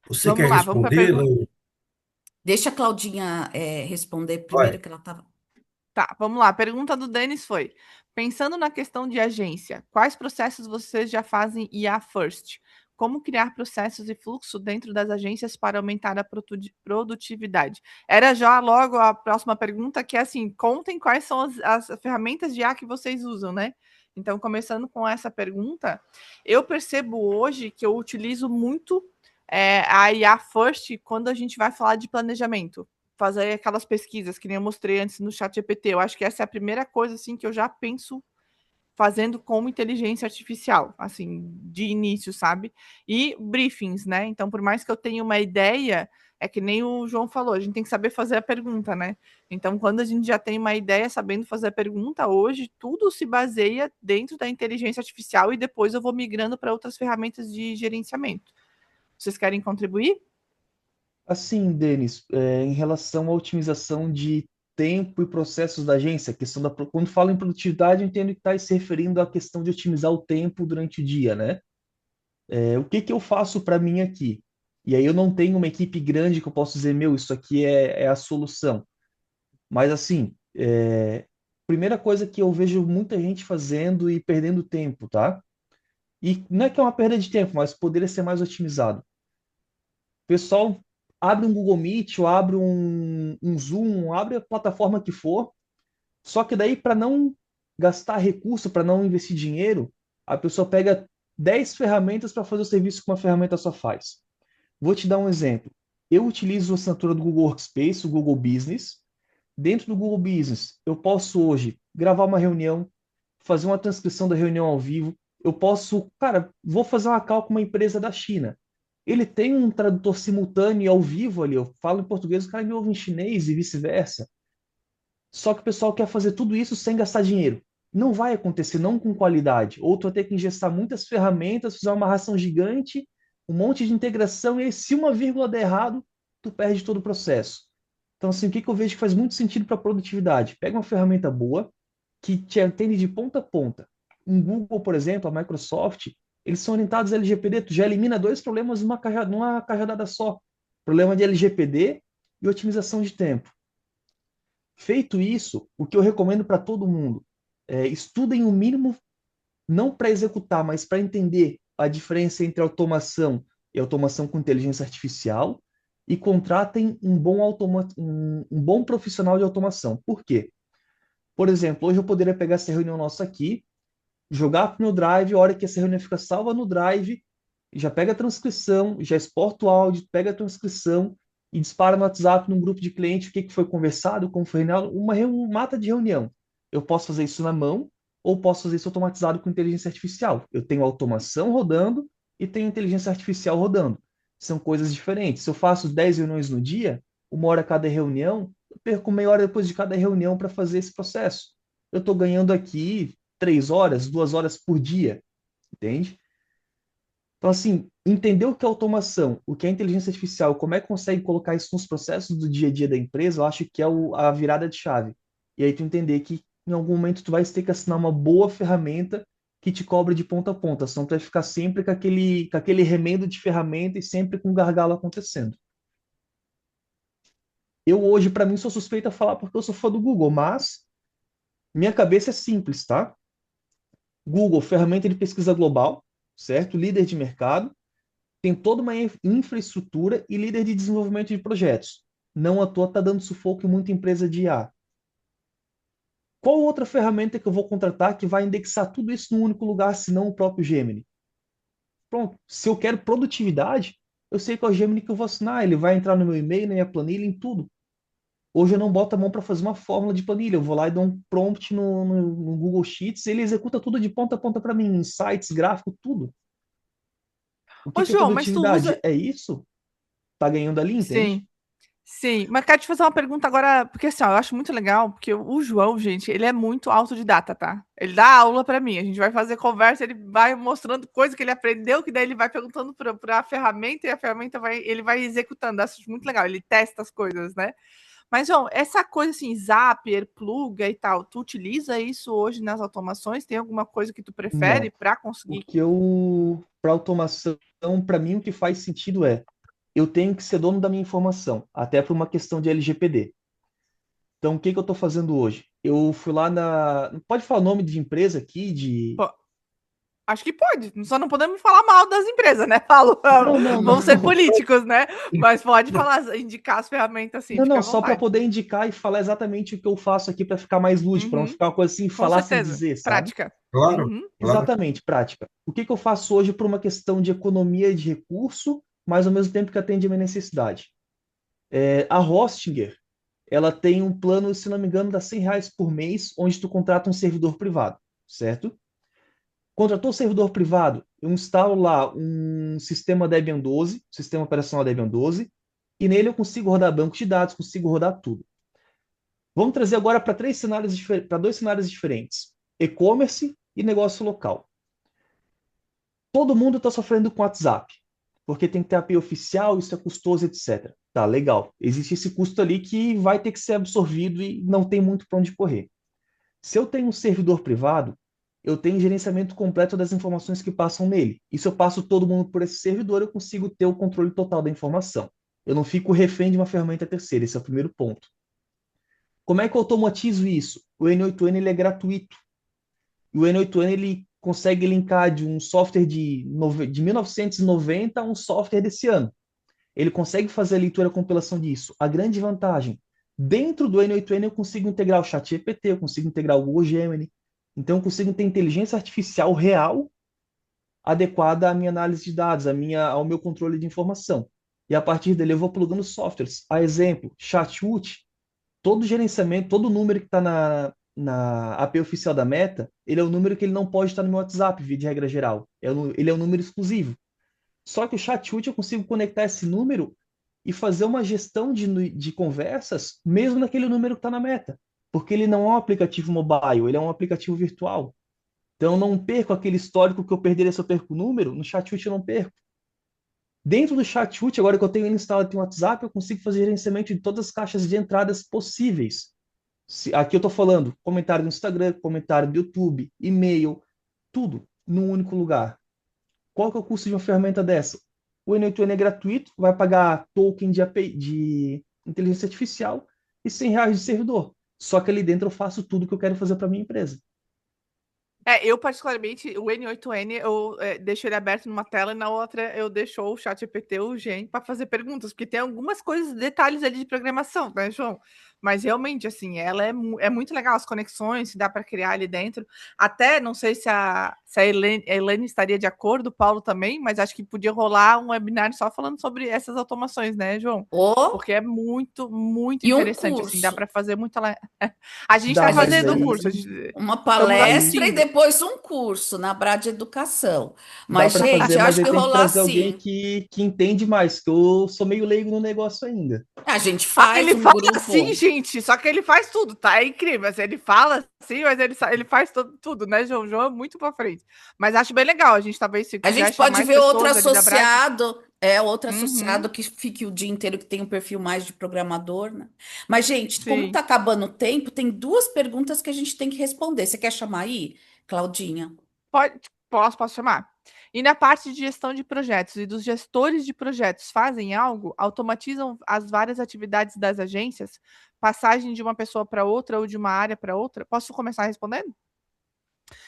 Speaker 1: Você
Speaker 2: Vamos
Speaker 1: quer
Speaker 2: lá, vamos para a
Speaker 1: responder,
Speaker 2: pergunta.
Speaker 1: Laura?
Speaker 4: Deixa a Claudinha responder primeiro,
Speaker 1: Vai.
Speaker 4: que ela estava.
Speaker 2: Tá, vamos lá. A pergunta do Denis foi: pensando na questão de agência, quais processos vocês já fazem IA first? Como criar processos e fluxo dentro das agências para aumentar a produtividade? Era já logo a próxima pergunta, que é assim: contem quais são as ferramentas de IA que vocês usam, né? Então, começando com essa pergunta, eu percebo hoje que eu utilizo muito a IA first quando a gente vai falar de planejamento, fazer aquelas pesquisas que nem eu mostrei antes no chat GPT. Eu acho que essa é a primeira coisa assim que eu já penso fazendo como inteligência artificial, assim, de início, sabe? E briefings, né? Então, por mais que eu tenha uma ideia, É que nem o João falou, a gente tem que saber fazer a pergunta, né? Então, quando a gente já tem uma ideia sabendo fazer a pergunta, hoje tudo se baseia dentro da inteligência artificial e depois eu vou migrando para outras ferramentas de gerenciamento. Vocês querem contribuir?
Speaker 3: Assim, Denis, em relação à otimização de tempo e processos da agência, quando falo em produtividade, eu entendo que está se referindo à questão de otimizar o tempo durante o dia, né? O que que eu faço para mim aqui? E aí eu não tenho uma equipe grande que eu posso dizer, meu, isso aqui é a solução. Mas assim, primeira coisa que eu vejo muita gente fazendo e perdendo tempo, tá? E não é que é uma perda de tempo, mas poderia ser mais otimizado. O pessoal abre um Google Meet, ou abre um Zoom, abre a plataforma que for, só que daí, para não gastar recurso, para não investir dinheiro, a pessoa pega 10 ferramentas para fazer o serviço que uma ferramenta só faz. Vou te dar um exemplo. Eu utilizo a assinatura do Google Workspace, o Google Business. Dentro do Google Business, eu posso hoje gravar uma reunião, fazer uma transcrição da reunião ao vivo. Eu posso, cara, vou fazer uma call com uma empresa da China. Ele tem um tradutor simultâneo ao vivo ali. Eu falo em português, o cara me ouve em chinês e vice-versa. Só que o pessoal quer fazer tudo isso sem gastar dinheiro. Não vai acontecer, não com qualidade. Ou tu vai ter que ingestar muitas ferramentas, fazer uma amarração gigante, um monte de integração, e aí, se uma vírgula der errado, tu perde todo o processo. Então, assim, o que que eu vejo que faz muito sentido para a produtividade? Pega uma ferramenta boa, que te atende de ponta a ponta. Um Google, por exemplo, a Microsoft, eles são orientados a LGPD, tu já elimina dois problemas numa cajadada só. Problema de LGPD e otimização de tempo. Feito isso, o que eu recomendo para todo mundo estudem o mínimo, não para executar, mas para entender a diferença entre automação e automação com inteligência artificial e contratem um bom profissional de automação. Por quê? Por exemplo, hoje eu poderia pegar essa reunião nossa aqui, jogar para o meu Drive, a hora que essa reunião fica salva no Drive, já pega a transcrição, já exporta o áudio, pega a transcrição e dispara no WhatsApp, num grupo de cliente, o que que foi conversado, como foi uma mata de reunião. Eu posso fazer isso na mão ou posso fazer isso automatizado com inteligência artificial. Eu tenho automação rodando e tenho inteligência artificial rodando. São coisas diferentes. Se eu faço 10 reuniões no dia, 1 hora cada reunião, eu perco meia hora depois de cada reunião para fazer esse processo. Eu estou ganhando aqui 3 horas, 2 horas por dia, entende? Então, assim, entender o que é automação, o que é inteligência artificial, como é que consegue colocar isso nos processos do dia a dia da empresa, eu acho que é a virada de chave. E aí tu entender que em algum momento tu vai ter que assinar uma boa ferramenta que te cobre de ponta a ponta, senão tu vai ficar sempre com aquele remendo de ferramenta e sempre com gargalo acontecendo. Eu hoje, para mim, sou suspeito a falar porque eu sou fã do Google, mas minha cabeça é simples, tá? Google, ferramenta de pesquisa global, certo? Líder de mercado, tem toda uma infraestrutura e líder de desenvolvimento de projetos. Não à toa está dando sufoco em muita empresa de IA. Qual outra ferramenta que eu vou contratar que vai indexar tudo isso num único lugar, se não o próprio Gemini? Pronto. Se eu quero produtividade, eu sei que é o Gemini que eu vou assinar. Ele vai entrar no meu e-mail, na minha planilha, em tudo. Hoje eu não boto a mão para fazer uma fórmula de planilha. Eu vou lá e dou um prompt no Google Sheets, ele executa tudo de ponta a ponta para mim, insights, gráfico, tudo. O
Speaker 2: Ô,
Speaker 3: que que é
Speaker 2: João, mas tu
Speaker 3: produtividade?
Speaker 2: usa.
Speaker 3: É isso? Tá ganhando ali, entende?
Speaker 2: Sim. Sim, mas quero te fazer uma pergunta agora, porque assim, ó, eu acho muito legal, porque o João, gente, ele é muito autodidata, tá? Ele dá aula para mim, a gente vai fazer conversa, ele vai mostrando coisa que ele aprendeu, que daí ele vai perguntando para a ferramenta e a ferramenta ele vai executando. Acho muito legal, ele testa as coisas, né? Mas, João, essa coisa assim, Zapier, Pluga e tal, tu utiliza isso hoje nas automações? Tem alguma coisa que tu prefere
Speaker 3: Não.
Speaker 2: para
Speaker 3: O
Speaker 2: conseguir?
Speaker 3: que para automação, para mim, o que faz sentido eu tenho que ser dono da minha informação, até por uma questão de LGPD. Então, o que que eu estou fazendo hoje? Eu fui lá na. Pode falar o nome de empresa aqui, de.
Speaker 2: Pô, acho que pode, só não podemos falar mal das empresas, né, Paulo?
Speaker 3: Não, não, não.
Speaker 2: Vamos ser políticos, né? Mas pode falar, indicar as ferramentas assim,
Speaker 3: Não,
Speaker 2: fica
Speaker 3: não,
Speaker 2: à
Speaker 3: só para
Speaker 2: vontade.
Speaker 3: poder indicar e falar exatamente o que eu faço aqui para ficar mais lúdico, para não
Speaker 2: Uhum,
Speaker 3: ficar uma coisa assim,
Speaker 2: com
Speaker 3: falar sem
Speaker 2: certeza.
Speaker 3: dizer, sabe?
Speaker 2: Prática.
Speaker 1: Claro,
Speaker 2: Uhum.
Speaker 1: claro.
Speaker 3: Exatamente, prática. O que que eu faço hoje por uma questão de economia de recurso, mas ao mesmo tempo que atende a minha necessidade? A Hostinger, ela tem um plano, se não me engano, dá R$ 100 por mês, onde tu contrata um servidor privado, certo? Contratou um servidor privado, eu instalo lá um sistema Debian 12, sistema operacional Debian 12, e nele eu consigo rodar banco de dados, consigo rodar tudo. Vamos trazer agora para dois cenários diferentes: e-commerce e negócio local. Todo mundo está sofrendo com WhatsApp, porque tem que ter API oficial, isso é custoso, etc. Tá, legal. Existe esse custo ali que vai ter que ser absorvido e não tem muito para onde correr. Se eu tenho um servidor privado, eu tenho gerenciamento completo das informações que passam nele. E se eu passo todo mundo por esse servidor, eu consigo ter o controle total da informação. Eu não fico refém de uma ferramenta terceira. Esse é o primeiro ponto. Como é que eu automatizo isso? O N8N ele é gratuito. E o N8N ele consegue linkar de um software de 1990 a um software desse ano. Ele consegue fazer a leitura e a compilação disso. A grande vantagem, dentro do N8N eu consigo integrar o ChatGPT, eu consigo integrar o Google Gemini. Então eu consigo ter inteligência artificial real adequada à minha análise de dados, ao meu controle de informação. E a partir dele eu vou plugando softwares. A exemplo, Chatwood, todo gerenciamento, todo número que está na API oficial da Meta, ele é o número que ele não pode estar no meu WhatsApp, via de regra geral. Ele é um número exclusivo. Só que o Chatwood eu consigo conectar esse número e fazer uma gestão de conversas, mesmo naquele número que está na Meta. Porque ele não é um aplicativo mobile, ele é um aplicativo virtual. Então eu não perco aquele histórico que eu perderia se eu perco o número, no Chatwood eu não perco. Dentro do Chatwood, agora que eu tenho ele instalado no WhatsApp, eu consigo fazer gerenciamento de todas as caixas de entradas possíveis. Aqui eu estou falando comentário do Instagram, comentário do YouTube, e-mail, tudo num único lugar. Qual que é o custo de uma ferramenta dessa? O N8N é gratuito, vai pagar token de, API, de inteligência artificial e R$ 100 de servidor. Só que ali dentro eu faço tudo que eu quero fazer para minha empresa.
Speaker 2: Eu particularmente, o N8N, eu deixo ele aberto numa tela e na outra eu deixo o ChatGPT ou o Gen para fazer perguntas, porque tem algumas coisas, detalhes ali de programação, né, João? Mas realmente, assim, ela é muito legal, as conexões, se dá para criar ali dentro. Até, não sei se a Elaine estaria de acordo, o Paulo também, mas acho que podia rolar um webinar só falando sobre essas automações, né, João?
Speaker 4: Oh,
Speaker 2: Porque é muito, muito
Speaker 4: e um
Speaker 2: interessante, assim, dá
Speaker 4: curso.
Speaker 2: para fazer muito lá. A gente
Speaker 3: Dá,
Speaker 2: está
Speaker 3: mas
Speaker 2: fazendo o
Speaker 3: aí
Speaker 2: curso,
Speaker 4: Uma
Speaker 2: estamos
Speaker 4: palestra e
Speaker 2: assistindo.
Speaker 4: depois um curso na Brad Educação.
Speaker 3: dá
Speaker 4: Mas,
Speaker 3: para
Speaker 4: gente,
Speaker 3: fazer,
Speaker 4: eu
Speaker 3: mas
Speaker 4: acho
Speaker 3: aí
Speaker 4: que
Speaker 3: tem que
Speaker 4: rolar
Speaker 3: trazer alguém
Speaker 4: assim.
Speaker 3: que entende mais, que eu sou meio leigo no negócio ainda.
Speaker 4: A gente
Speaker 2: Ah,
Speaker 4: faz
Speaker 2: ele
Speaker 4: um
Speaker 2: fala assim,
Speaker 4: grupo.
Speaker 2: gente, só que ele faz tudo, tá? É incrível. Assim, ele fala assim, mas ele faz tudo, né, João? João é muito pra frente. Mas acho bem legal. A gente talvez, se
Speaker 4: A
Speaker 2: quiser
Speaker 4: gente pode
Speaker 2: chamar mais
Speaker 4: ver outro
Speaker 2: pessoas ali da Brad.
Speaker 4: associado, outro
Speaker 2: Uhum,
Speaker 4: associado que fique o dia inteiro, que tem um perfil mais de programador, né? Mas, gente, como tá
Speaker 2: sim.
Speaker 4: acabando o tempo, tem duas perguntas que a gente tem que responder. Você quer chamar aí, Claudinha?
Speaker 2: Posso chamar. E na parte de gestão de projetos e dos gestores de projetos fazem algo? Automatizam as várias atividades das agências? Passagem de uma pessoa para outra ou de uma área para outra? Posso começar respondendo?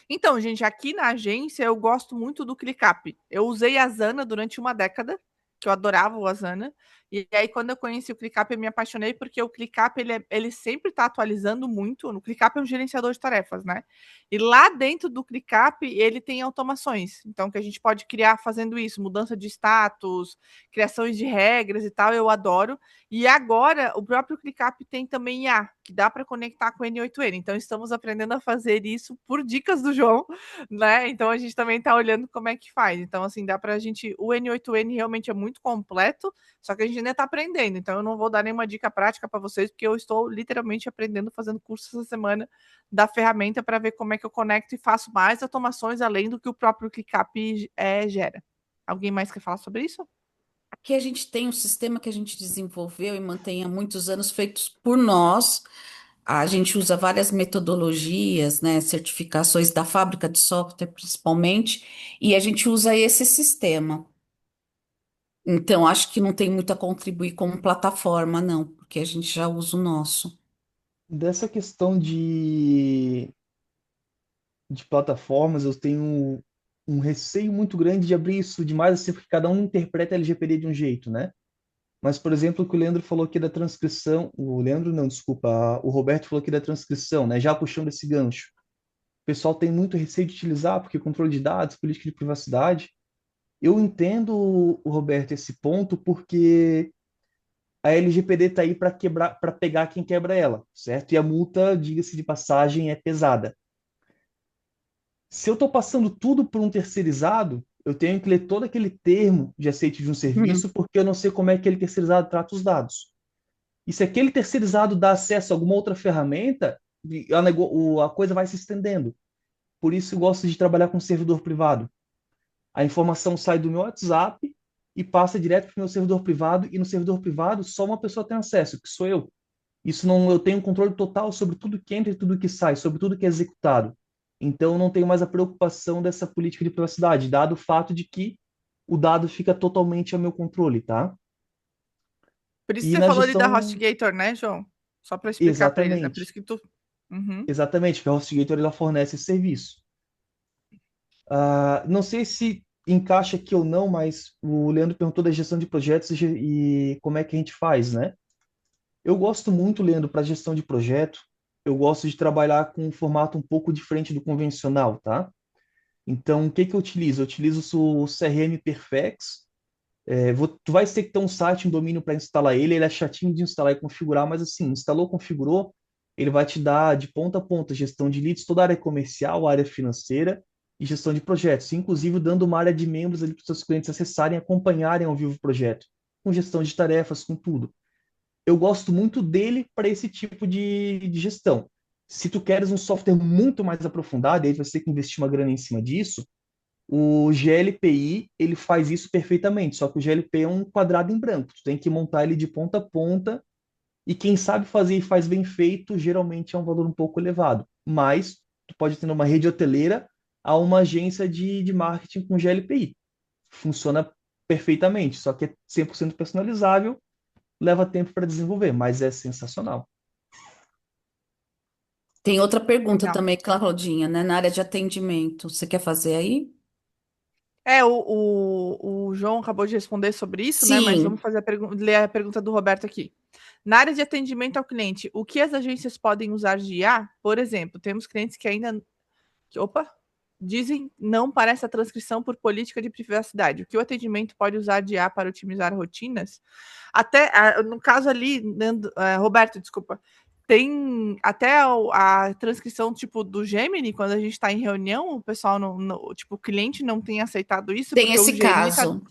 Speaker 2: Então, gente, aqui na agência eu gosto muito do ClickUp. Eu usei a Asana durante uma década, que eu adorava o Asana. E aí, quando eu conheci o ClickUp, eu me apaixonei porque o ClickUp ele sempre está atualizando muito. O ClickUp é um gerenciador de tarefas, né? E lá dentro do ClickUp ele tem automações. Então, que a gente pode criar fazendo isso, mudança de status, criações de regras e tal. Eu adoro. E agora o próprio ClickUp tem também IA, que dá para conectar com o N8N. Então, estamos aprendendo a fazer isso por dicas do João, né? Então, a gente também está olhando como é que faz. Então, assim, dá para a gente. O N8N realmente é muito completo, só que a gente ainda está aprendendo. Então, eu não vou dar nenhuma dica prática para vocês, porque eu estou literalmente aprendendo, fazendo curso essa semana da ferramenta para ver como é que eu conecto e faço mais automações além do que o próprio ClickUp gera. Alguém mais quer falar sobre isso?
Speaker 4: Aqui a gente tem um sistema que a gente desenvolveu e mantém há muitos anos feitos por nós. A gente usa várias metodologias, né, certificações da fábrica de software principalmente, e a gente usa esse sistema. Então, acho que não tem muito a contribuir como plataforma, não, porque a gente já usa o nosso.
Speaker 3: Dessa questão de plataformas, eu tenho um receio muito grande de abrir isso demais, assim, porque cada um interpreta a LGPD de um jeito, né? Mas, por exemplo, o que o Leandro falou aqui da transcrição, o Leandro não, desculpa, o Roberto falou aqui da transcrição, né? Já puxando esse gancho. O pessoal tem muito receio de utilizar, porque controle de dados, política de privacidade. Eu entendo, o Roberto, esse ponto, porque a LGPD está aí para quebrar, para pegar quem quebra ela, certo? E a multa, diga-se de passagem, é pesada. Se eu estou passando tudo por um terceirizado, eu tenho que ler todo aquele termo de aceite de um
Speaker 4: Hum.
Speaker 3: serviço porque eu não sei como é que aquele terceirizado trata os dados. E se aquele terceirizado dá acesso a alguma outra ferramenta, a coisa vai se estendendo. Por isso eu gosto de trabalhar com servidor privado. A informação sai do meu WhatsApp e passa direto para o meu servidor privado, e no servidor privado só uma pessoa tem acesso, que sou eu. Isso não, eu tenho controle total sobre tudo que entra e tudo que sai, sobre tudo que é executado. Então, eu não tenho mais a preocupação dessa política de privacidade, dado o fato de que o dado fica totalmente a meu controle, tá?
Speaker 2: Por isso
Speaker 3: E
Speaker 2: você
Speaker 3: na
Speaker 2: falou ali da
Speaker 3: gestão,
Speaker 2: HostGator, né, João? Só para explicar para eles, né? Por isso
Speaker 3: exatamente,
Speaker 2: que tu. Uhum.
Speaker 3: exatamente, que a HostGator ela fornece esse serviço. Não sei se encaixa aqui ou não, mas o Leandro perguntou da gestão de projetos e como é que a gente faz, né? Eu gosto muito, Leandro, para gestão de projeto. Eu gosto de trabalhar com um formato um pouco diferente do convencional, tá? Então, o que que eu utilizo? Eu utilizo o CRM Perfex. Tu vai ter que ter um site, um domínio para instalar ele. Ele é chatinho de instalar e configurar, mas assim, instalou, configurou, ele vai te dar de ponta a ponta gestão de leads, toda a área comercial, área financeira e gestão de projetos, inclusive dando uma área de membros ali para os seus clientes acessarem, acompanharem ao vivo o projeto, com gestão de tarefas, com tudo. Eu gosto muito dele para esse tipo de gestão. Se tu queres um software muito mais aprofundado, aí você tem que investir uma grana em cima disso, o GLPI, ele faz isso perfeitamente, só que o GLP é um quadrado em branco, tu tem que montar ele de ponta a ponta, e quem sabe fazer e faz bem feito, geralmente é um valor um pouco elevado. Mas tu pode ter uma rede hoteleira a uma agência de marketing com GLPI. Funciona perfeitamente, só que é 100% personalizável, leva tempo para desenvolver, mas é sensacional.
Speaker 4: Tem outra pergunta
Speaker 2: Legal.
Speaker 4: também, Claudinha, né? Na área de atendimento. Você quer fazer aí?
Speaker 2: O João acabou de responder sobre isso, né? Mas vamos
Speaker 4: Sim,
Speaker 2: fazer ler a pergunta do Roberto aqui. Na área de atendimento ao cliente, o que as agências podem usar de IA? Por exemplo, temos clientes que ainda. Opa! Dizem não para essa transcrição por política de privacidade. O que o atendimento pode usar de IA para otimizar rotinas? Até, no caso ali, Roberto, desculpa, tem até a transcrição tipo do Gemini, quando a gente está em reunião, o pessoal tipo, o cliente não tem aceitado isso,
Speaker 4: tem
Speaker 2: porque o
Speaker 4: esse
Speaker 2: Gemini está.
Speaker 4: caso.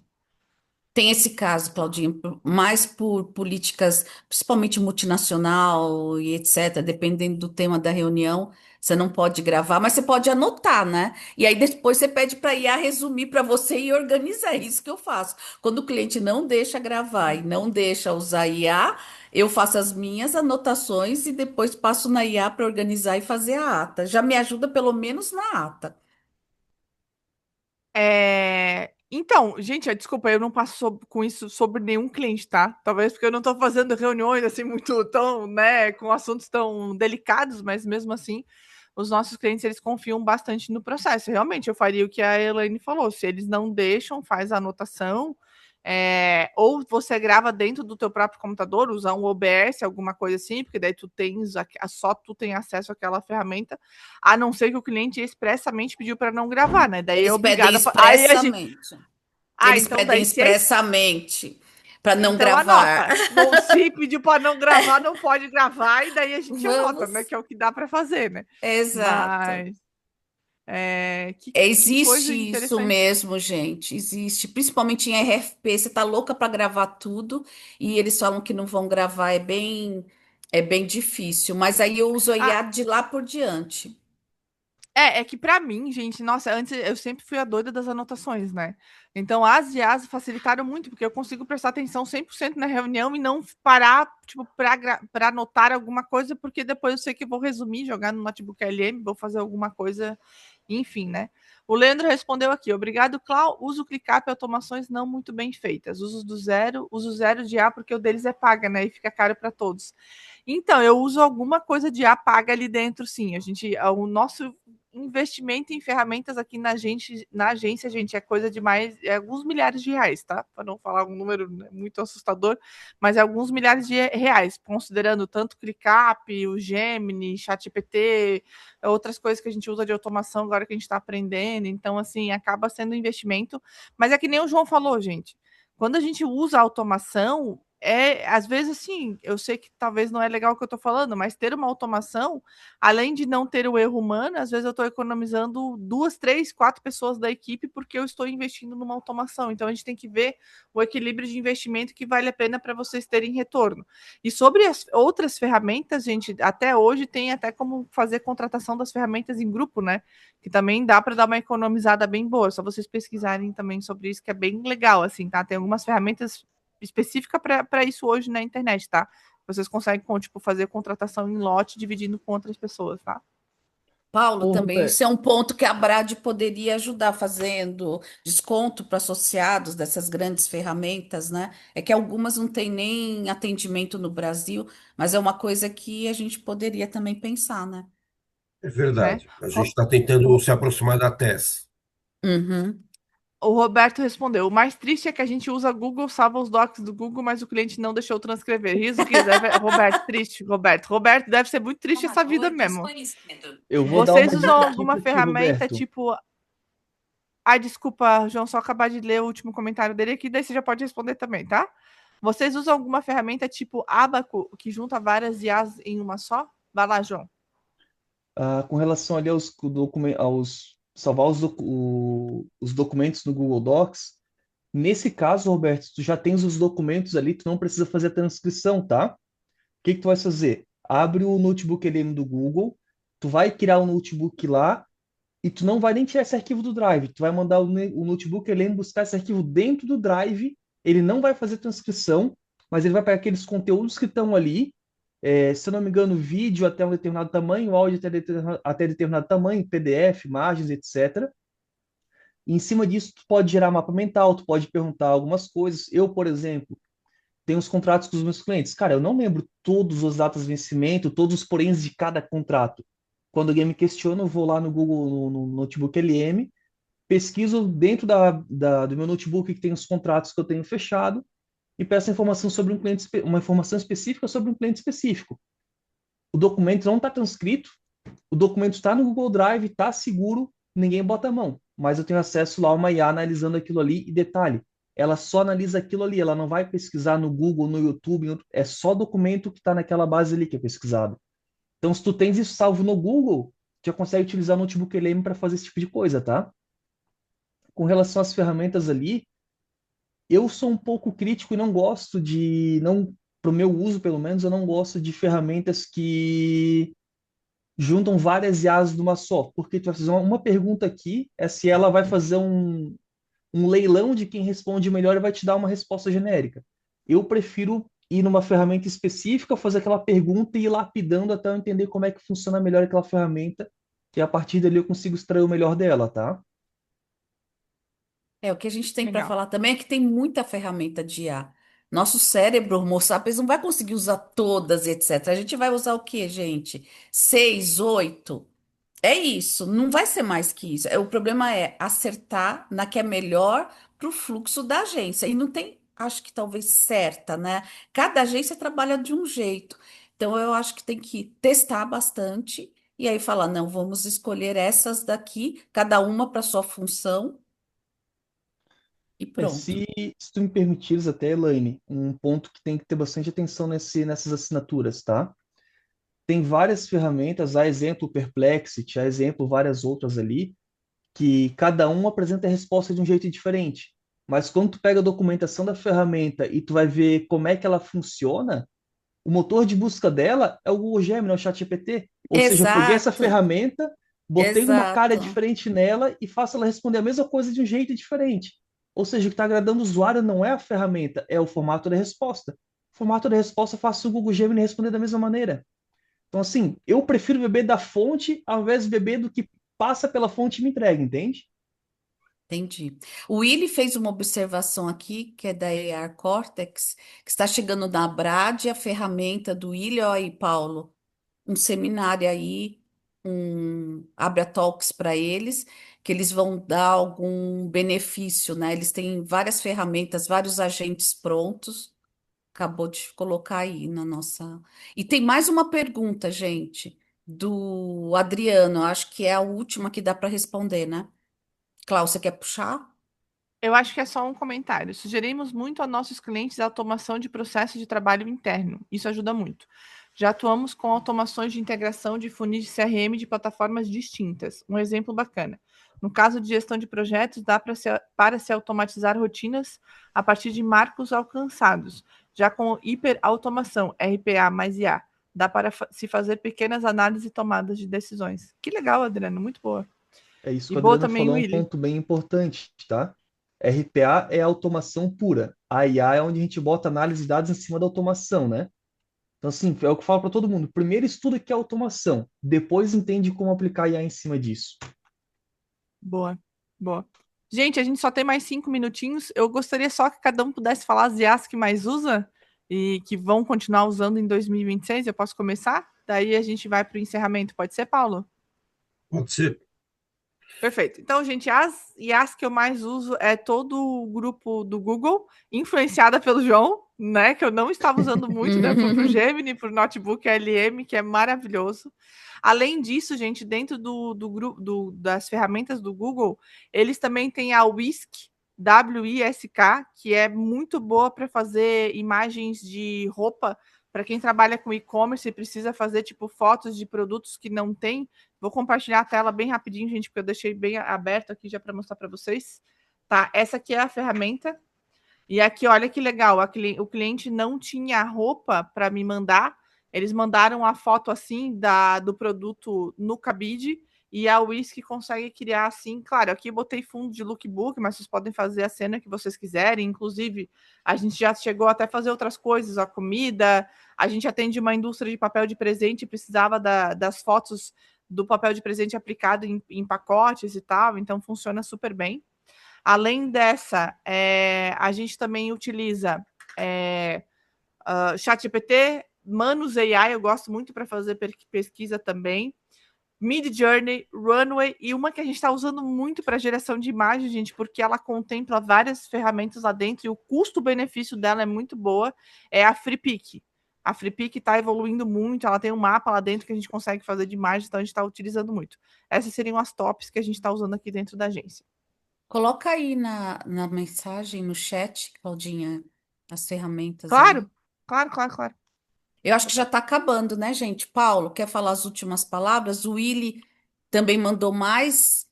Speaker 4: Tem esse caso, Claudinha, mais por políticas, principalmente multinacional e etc., dependendo do tema da reunião, você não pode gravar, mas você pode anotar, né? E aí depois você pede para IA resumir para você e organizar. É isso que eu faço. Quando o cliente não deixa gravar e não deixa usar IA, eu faço as minhas anotações e depois passo na IA para organizar e fazer a ata. Já me ajuda pelo menos na ata.
Speaker 2: Então, gente, desculpa, eu não passo com isso sobre nenhum cliente, tá? Talvez porque eu não estou fazendo reuniões assim muito tão, né, com assuntos tão delicados, mas mesmo assim, os nossos clientes eles confiam bastante no processo. Realmente, eu faria o que a Elaine falou. Se eles não deixam, faz a anotação, ou você grava dentro do teu próprio computador, usar um OBS, alguma coisa assim, porque daí tu tens só tu tem acesso àquela ferramenta, a não ser que o cliente expressamente pediu para não gravar, né? Daí é
Speaker 4: Eles pedem
Speaker 2: obrigado aí a gente.
Speaker 4: expressamente. Eles
Speaker 2: Então
Speaker 4: pedem
Speaker 2: daí se é.
Speaker 4: expressamente para não
Speaker 2: Então
Speaker 4: gravar.
Speaker 2: anota. Não, se pediu para não gravar, não pode gravar, e daí a gente anota, né?
Speaker 4: Vamos.
Speaker 2: Que é o que dá para fazer, né?
Speaker 4: Exato.
Speaker 2: Mas que
Speaker 4: Existe
Speaker 2: coisa
Speaker 4: isso
Speaker 2: interessante.
Speaker 4: mesmo, gente. Existe. Principalmente em RFP, você tá louca para gravar tudo e eles falam que não vão gravar. É bem difícil. Mas aí eu uso a
Speaker 2: Ah,
Speaker 4: IA de lá por diante.
Speaker 2: é que para mim, gente, nossa, antes eu sempre fui a doida das anotações, né? Então as IAs facilitaram muito, porque eu consigo prestar atenção 100% na reunião e não parar, tipo, para anotar alguma coisa, porque depois eu sei que eu vou resumir, jogar no notebook LM, vou fazer alguma coisa, enfim, né? O Leandro respondeu aqui: obrigado, Clau. Uso ClickUp e automações não muito bem feitas. Uso zero de IA porque o deles é paga, né? E fica caro para todos. Então, eu uso alguma coisa de IA paga ali dentro, sim. O nosso investimento em ferramentas aqui na agência, gente, é coisa de mais, alguns milhares de reais, tá? Para não falar um número né, muito assustador, mas é alguns milhares de reais, considerando tanto ClickUp, o Gemini, ChatGPT, outras coisas que a gente usa de automação agora que a gente está aprendendo. Então, assim, acaba sendo um investimento, mas é que nem o João falou, gente. Quando a gente usa a automação, às vezes, assim, eu sei que talvez não é legal o que eu estou falando, mas ter uma automação, além de não ter o erro humano, às vezes eu estou economizando 2, 3, 4 pessoas da equipe porque eu estou investindo numa automação. Então a gente tem que ver o equilíbrio de investimento que vale a pena para vocês terem retorno. E sobre as outras ferramentas, gente, até hoje tem até como fazer contratação das ferramentas em grupo, né? Que também dá para dar uma economizada bem boa. Só vocês pesquisarem também sobre isso, que é bem legal, assim, tá? Tem algumas ferramentas específica para isso hoje na internet, tá? Vocês conseguem, tipo, fazer contratação em lote dividindo com outras pessoas, tá?
Speaker 4: Paulo,
Speaker 3: Ô,
Speaker 4: também
Speaker 3: Roberto,
Speaker 4: isso é um ponto que a Brad poderia ajudar fazendo desconto para associados dessas grandes ferramentas, né? É que algumas não têm nem atendimento no Brasil, mas é uma coisa que a gente poderia também pensar, né?
Speaker 1: É
Speaker 2: Né?
Speaker 1: verdade. A gente
Speaker 2: O,
Speaker 1: está tentando
Speaker 2: o,
Speaker 1: se aproximar da TES.
Speaker 4: Uhum.
Speaker 2: o Roberto respondeu: o mais triste é que a gente usa Google, salva os docs do Google, mas o cliente não deixou transcrever. Riso que deve. Roberto, triste, Roberto. Roberto, deve ser muito triste essa vida mesmo.
Speaker 3: eu vou dar
Speaker 2: Vocês
Speaker 3: uma
Speaker 2: usam
Speaker 3: dica aqui
Speaker 2: alguma
Speaker 3: para ti,
Speaker 2: ferramenta
Speaker 3: Roberto.
Speaker 2: tipo. Ai, desculpa, João, só acabar de ler o último comentário dele aqui, daí você já pode responder também, tá? Vocês usam alguma ferramenta tipo Abaco que junta várias IAs em uma só? Vai lá, João.
Speaker 3: Com relação ali aos salvar os documentos no Google Docs, nesse caso, Roberto, tu já tens os documentos ali, tu não precisa fazer a transcrição, tá? O que que tu vai fazer? Abre o notebook LM do Google, tu vai criar um notebook lá e tu não vai nem tirar esse arquivo do Drive, tu vai mandar o notebook LM buscar esse arquivo dentro do Drive, ele não vai fazer transcrição, mas ele vai pegar aqueles conteúdos que estão ali, se eu não me engano, vídeo até um determinado tamanho, áudio até determinado tamanho, PDF, imagens, etc. E em cima disso, tu pode gerar mapa mental, tu pode perguntar algumas coisas. Eu, por exemplo, tenho os contratos com os meus clientes. Cara, eu não lembro todos os datas de vencimento, todos os poréns de cada contrato. Quando alguém me questiona, eu vou lá no Google, no Notebook LM, pesquiso dentro do meu notebook que tem os contratos que eu tenho fechado e peço informação sobre um cliente, uma informação específica sobre um cliente específico. O documento não está transcrito, o documento está no Google Drive, está seguro, ninguém bota a mão. Mas eu tenho acesso lá a uma IA analisando aquilo ali e detalhe, ela só analisa aquilo ali, ela não vai pesquisar no Google, no YouTube, é só documento que está naquela base ali que é pesquisado. Então, se tu tens isso salvo no Google, já consegue utilizar o Notebook LM para fazer esse tipo de coisa, tá? Com relação às ferramentas ali, eu sou um pouco crítico e não gosto não, para o meu uso pelo menos, eu não gosto de ferramentas que juntam várias IAs numa só, porque tu vai fazer uma pergunta aqui, é se ela vai fazer um leilão de quem responde melhor e vai te dar uma resposta genérica. Eu prefiro ir numa ferramenta específica, fazer aquela pergunta e ir lapidando até eu entender como é que funciona melhor aquela ferramenta, que a partir dali eu consigo extrair o melhor dela, tá?
Speaker 4: É, o que a gente tem para
Speaker 2: Legal.
Speaker 4: falar também é que tem muita ferramenta de IA. Nosso cérebro, Homo sapiens, não vai conseguir usar todas, etc. A gente vai usar o quê, gente? Seis, oito? É isso, não vai ser mais que isso. O problema é acertar na que é melhor para o fluxo da agência. E não tem, acho que talvez certa, né? Cada agência trabalha de um jeito. Então, eu acho que tem que testar bastante e aí falar, não, vamos escolher essas daqui, cada uma para sua função e
Speaker 3: É,
Speaker 4: pronto.
Speaker 3: se tu me permitires até, Elaine, um ponto que tem que ter bastante atenção nessas assinaturas, tá? Tem várias ferramentas, a exemplo Perplexity, a exemplo várias outras ali, que cada um apresenta a resposta de um jeito diferente. Mas quando tu pega a documentação da ferramenta e tu vai ver como é que ela funciona, o motor de busca dela é o Google Gemini, é o ChatGPT. Ou seja, eu peguei essa
Speaker 4: Exato,
Speaker 3: ferramenta, botei uma cara
Speaker 4: exato.
Speaker 3: diferente nela e faço ela responder a mesma coisa de um jeito diferente. Ou seja, o que está agradando o usuário não é a ferramenta, é o formato da resposta. O formato da resposta eu faço o Google Gemini responder da mesma maneira. Então, assim, eu prefiro beber da fonte ao invés de beber do que passa pela fonte e me entrega, entende?
Speaker 4: Entendi. O Willy fez uma observação aqui, que é da AR Cortex, que está chegando na Brad, a ferramenta do Willy, ó aí, Paulo, um seminário aí, um Abra Talks para eles, que eles vão dar algum benefício, né? Eles têm várias ferramentas, vários agentes prontos. Acabou de colocar aí na nossa. E tem mais uma pergunta, gente, do Adriano. Acho que é a última que dá para responder, né? Cláudia, você quer puxar?
Speaker 2: Eu acho que é só um comentário. Sugerimos muito a nossos clientes a automação de processos de trabalho interno. Isso ajuda muito. Já atuamos com automações de integração de funis de CRM de plataformas distintas. Um exemplo bacana. No caso de gestão de projetos, dá para se automatizar rotinas a partir de marcos alcançados. Já com hiperautomação, RPA mais IA, dá para se fazer pequenas análises e tomadas de decisões. Que legal, Adriano, muito boa.
Speaker 3: É isso
Speaker 2: E
Speaker 3: que a
Speaker 2: boa
Speaker 3: Adriana
Speaker 2: também,
Speaker 3: falou, é um
Speaker 2: Willy.
Speaker 3: ponto bem importante, tá? RPA é automação pura. A IA é onde a gente bota análise de dados em cima da automação, né? Então, assim, é o que eu falo para todo mundo. Primeiro estuda o que é automação, depois entende como aplicar IA em cima disso.
Speaker 2: Boa, boa. Gente, a gente só tem mais 5 minutinhos. Eu gostaria só que cada um pudesse falar as IAs que mais usa e que vão continuar usando em 2026. Eu posso começar? Daí a gente vai para o encerramento. Pode ser, Paulo?
Speaker 1: Pode ser.
Speaker 2: Perfeito. Então, gente, as IAs que eu mais uso é todo o grupo do Google, influenciada pelo João, né? Que eu não estava usando muito, né? Foi para o Gemini, para o Notebook LM, que é maravilhoso. Além disso, gente, dentro do grupo das ferramentas do Google, eles também têm a Whisk, WISK, que é muito boa para fazer imagens de roupa. Para quem trabalha com e-commerce e precisa fazer tipo fotos de produtos que não tem. Vou compartilhar a tela bem rapidinho, gente, porque eu deixei bem aberto aqui já para mostrar para vocês. Tá, essa aqui é a ferramenta. E aqui, olha que legal, o cliente não tinha roupa para me mandar. Eles mandaram a foto assim do produto no cabide e a Whisky consegue criar assim. Claro, aqui eu botei fundo de lookbook, mas vocês podem fazer a cena que vocês quiserem. Inclusive, a gente já chegou até a fazer outras coisas, a comida. A gente atende uma indústria de papel de presente e precisava das fotos do papel de presente aplicado em pacotes e tal, então funciona super bem. Além dessa, a gente também utiliza ChatGPT, Manus AI, eu gosto muito para fazer pesquisa também. Midjourney, Runway e uma que a gente está usando muito para geração de imagem, gente, porque ela contempla várias ferramentas lá dentro e o custo-benefício dela é muito boa, é a FreePic. A FreePic está evoluindo muito, ela tem um mapa lá dentro que a gente consegue fazer de imagens, então a gente está utilizando muito. Essas seriam as tops que a gente está usando aqui dentro da agência.
Speaker 4: Coloca aí na mensagem, no chat, Claudinha, as ferramentas
Speaker 2: Claro,
Speaker 4: aí.
Speaker 2: claro, claro, claro.
Speaker 4: Eu acho que já está acabando, né, gente? Paulo, quer falar as últimas palavras? O Willy também mandou mais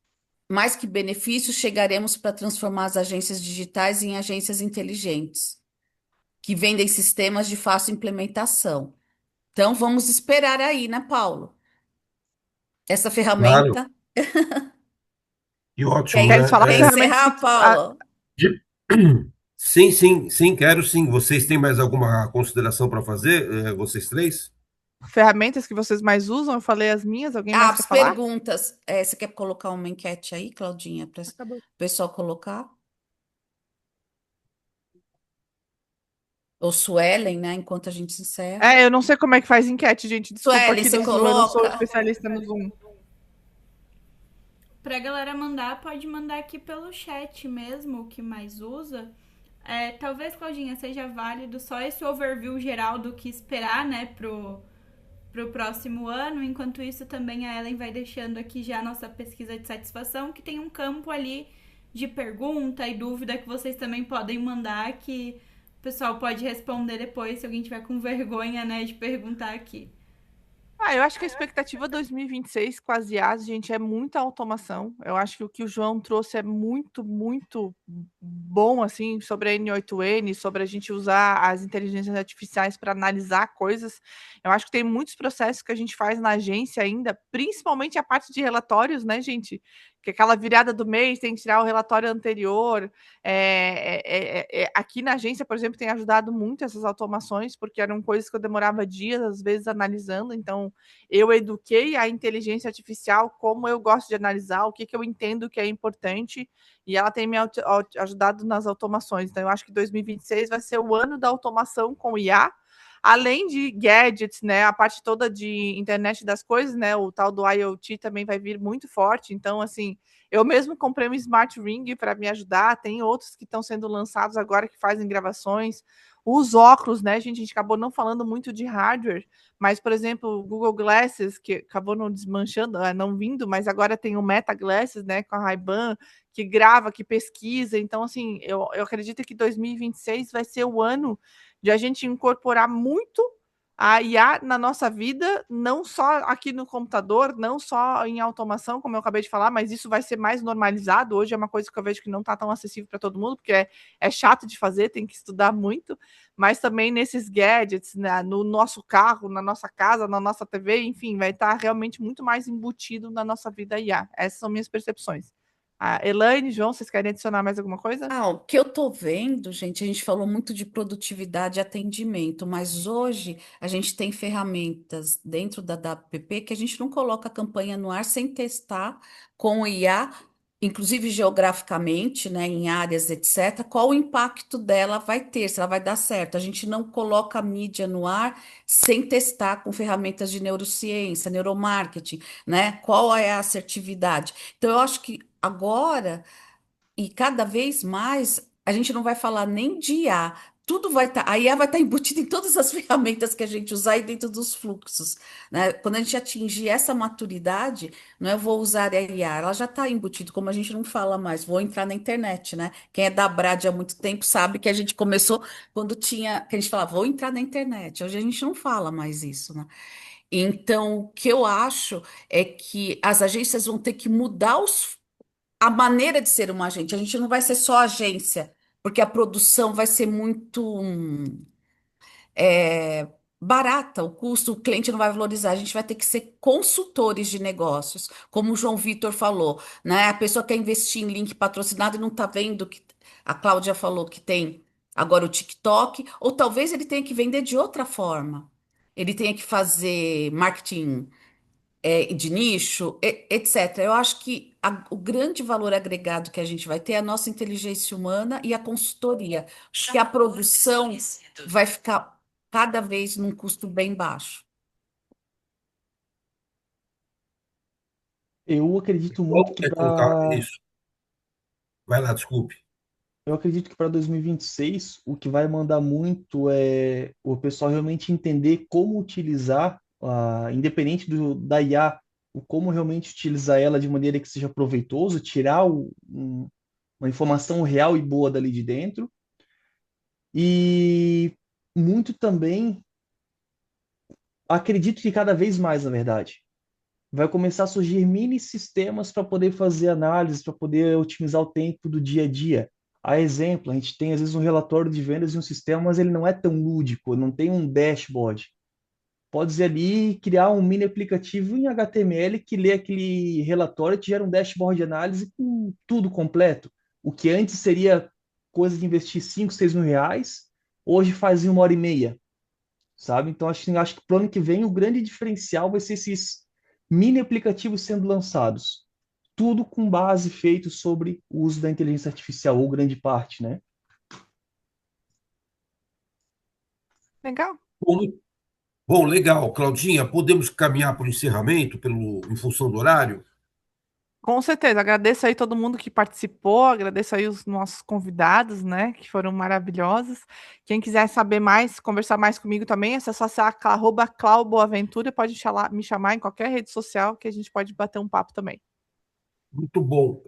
Speaker 4: que benefícios, chegaremos para transformar as agências digitais em agências inteligentes, que vendem sistemas de fácil implementação. Então, vamos esperar aí, né, Paulo? Essa
Speaker 1: Claro,
Speaker 4: ferramenta.
Speaker 1: que
Speaker 4: Quer,
Speaker 1: ótimo,
Speaker 2: Queres
Speaker 1: né?
Speaker 2: falar as
Speaker 4: quer
Speaker 2: ferramentas que.
Speaker 4: encerrar, Paulo?
Speaker 1: De- Sim, sim, sim, quero sim. Vocês têm mais alguma consideração para fazer, vocês três?
Speaker 2: Ferramentas que vocês mais usam? Eu falei as minhas, alguém
Speaker 4: Ah,
Speaker 2: mais quer
Speaker 4: as
Speaker 2: falar?
Speaker 4: perguntas. Você quer colocar uma enquete aí, Claudinha, para o
Speaker 2: Acabou.
Speaker 4: pessoal colocar? Ou Suelen, né? Enquanto a gente se encerra.
Speaker 2: Eu não sei como é que faz enquete, gente. Desculpa
Speaker 4: Suelen,
Speaker 2: aqui
Speaker 4: você
Speaker 2: no Zoom, eu não sou
Speaker 4: coloca?
Speaker 2: especialista no Zoom.
Speaker 5: Pra galera mandar, pode mandar aqui pelo chat mesmo, o que mais usa. Talvez, Claudinha, seja válido só esse overview geral do que esperar, né, pro próximo ano. Enquanto isso, também a Ellen vai deixando aqui já a nossa pesquisa de satisfação, que tem um campo ali de pergunta e dúvida que vocês também podem mandar, que o pessoal pode responder depois, se alguém tiver com vergonha, né, de perguntar aqui.
Speaker 2: Eu acho que a expectativa 2026 com as IAs, gente, é muita automação. Eu acho que o que o João trouxe é muito, muito bom, assim, sobre a N8N, sobre a gente usar as inteligências artificiais para analisar coisas. Eu acho que tem muitos processos que a gente faz na agência ainda, principalmente a parte de relatórios, né, gente? Que aquela virada do mês tem que tirar o relatório anterior. Aqui na agência, por exemplo, tem ajudado muito essas automações, porque eram coisas que eu demorava dias, às vezes, analisando. Então, eu eduquei a inteligência artificial como eu gosto de analisar, o que eu entendo que é importante, e ela tem me ajudado nas automações. Então, eu acho que 2026 vai ser o ano da automação com IA, além de gadgets, né? A parte toda de internet das coisas, né? O tal do IoT também vai vir muito forte. Então, assim, eu mesmo comprei um Smart Ring para me ajudar. Tem outros que estão sendo lançados agora que fazem gravações. Os óculos, né, gente? A gente acabou não falando muito de hardware, mas, por exemplo, o Google Glasses, que acabou não desmanchando, não vindo, mas agora tem o Meta Glasses, né, com a Ray-Ban, que grava, que pesquisa. Então, assim, eu acredito que 2026 vai ser o ano de a gente incorporar muito a IA na nossa vida, não só aqui no computador, não só em automação, como eu acabei de falar, mas isso vai ser mais normalizado. Hoje é uma coisa que eu vejo que não está tão acessível para todo mundo, porque é chato de fazer, tem que estudar muito, mas também nesses gadgets, né, no nosso carro, na nossa casa, na nossa TV, enfim, vai estar realmente muito mais embutido na nossa vida IA. Essas são minhas percepções. Elaine, João, vocês querem adicionar mais alguma coisa?
Speaker 4: O que eu tô vendo, gente, a gente falou muito de produtividade e atendimento, mas hoje a gente tem ferramentas dentro da WPP que a gente não coloca a campanha no ar sem testar com o IA, inclusive geograficamente, né, em áreas, etc., qual o impacto dela vai ter, se ela vai dar certo. A gente não coloca a mídia no ar sem testar com ferramentas de neurociência, neuromarketing, né? Qual é a assertividade? Então, eu acho que agora. E cada vez mais a gente não vai falar nem de IA. Tudo vai estar, a IA vai estar embutida em todas as ferramentas que a gente usar e dentro dos fluxos, né? Quando a gente atingir essa maturidade, não é eu vou usar a IA, ela já está embutida, como a gente não fala mais, vou entrar na internet, né? Quem é da Brad há muito tempo sabe que a gente começou quando tinha, que a gente falava, vou entrar na internet. Hoje a gente não fala mais isso, né? Então, o que eu acho é que as agências vão ter que mudar a maneira de ser uma agente. A gente não vai ser só agência, porque a produção vai ser muito é, barata, o custo, o cliente não vai valorizar. A gente vai ter que ser consultores de negócios, como o João Vitor falou, né? A pessoa quer investir em link patrocinado e não está vendo que a Cláudia falou que tem agora o TikTok, ou talvez ele tenha que vender de outra forma. Ele tenha que fazer marketing de nicho, etc. Eu acho que o grande valor agregado que a gente vai ter é a nossa inteligência humana e a consultoria, que a produção vai ficar cada vez num custo bem baixo.
Speaker 3: Eu acredito
Speaker 1: João
Speaker 3: muito que
Speaker 1: quer colocar
Speaker 3: para
Speaker 1: isso? Vai lá, desculpe.
Speaker 3: eu acredito que para 2026 o que vai mandar muito é o pessoal realmente entender como utilizar, independente da IA, o como realmente utilizar ela de maneira que seja proveitoso, tirar uma informação real e boa dali de dentro. E muito também, acredito que cada vez mais, na verdade, vai começar a surgir mini sistemas para poder fazer análise, para poder otimizar o tempo do dia a dia. A exemplo, a gente tem às vezes um relatório de vendas em um sistema, mas ele não é tão lúdico, não tem um dashboard. Pode ser ali criar um mini aplicativo em HTML que lê aquele relatório e te gera um dashboard de análise com tudo completo. O que antes seria coisa de investir 5, 6 mil reais, hoje faz em 1 hora e meia, sabe? Então acho que para o ano que vem o grande diferencial vai ser esses mini aplicativos sendo lançados. Tudo com base feito sobre o uso da inteligência artificial, ou grande parte, né?
Speaker 2: Legal.
Speaker 1: Bom, bom, legal. Claudinha, podemos caminhar para o encerramento, em função do horário?
Speaker 2: Com certeza, agradeço aí todo mundo que participou, agradeço aí os nossos convidados, né, que foram maravilhosos. Quem quiser saber mais, conversar mais comigo também, é só acessar @clauboaventura, pode me chamar em qualquer rede social que a gente pode bater um papo também.
Speaker 1: Muito bom.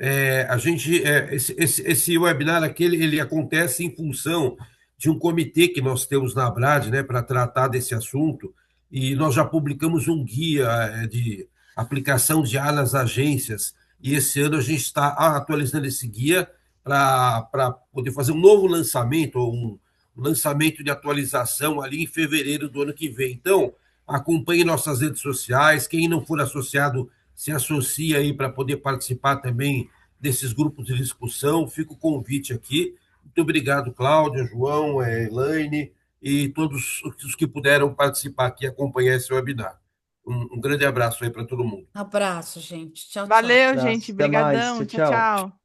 Speaker 1: Esse webinar aqui, ele acontece em função de um comitê que nós temos na Abrad, né, para tratar desse assunto, e nós já publicamos um guia de aplicação de IA nas agências, e esse ano a gente está atualizando esse guia para poder fazer um novo lançamento, ou um lançamento de atualização ali em fevereiro do ano que vem. Então, acompanhe nossas redes sociais, quem não for associado se associa aí para poder participar também desses grupos de discussão. Fica o convite aqui. Muito obrigado, Cláudia, João, Elaine e todos os que puderam participar aqui e acompanhar esse webinar. Um grande abraço aí para todo mundo.
Speaker 4: Abraço, gente. Tchau, tchau.
Speaker 2: Valeu, gente,
Speaker 3: Abraço, até mais,
Speaker 2: brigadão,
Speaker 3: tchau,
Speaker 2: tchau,
Speaker 3: tchau.
Speaker 2: tchau.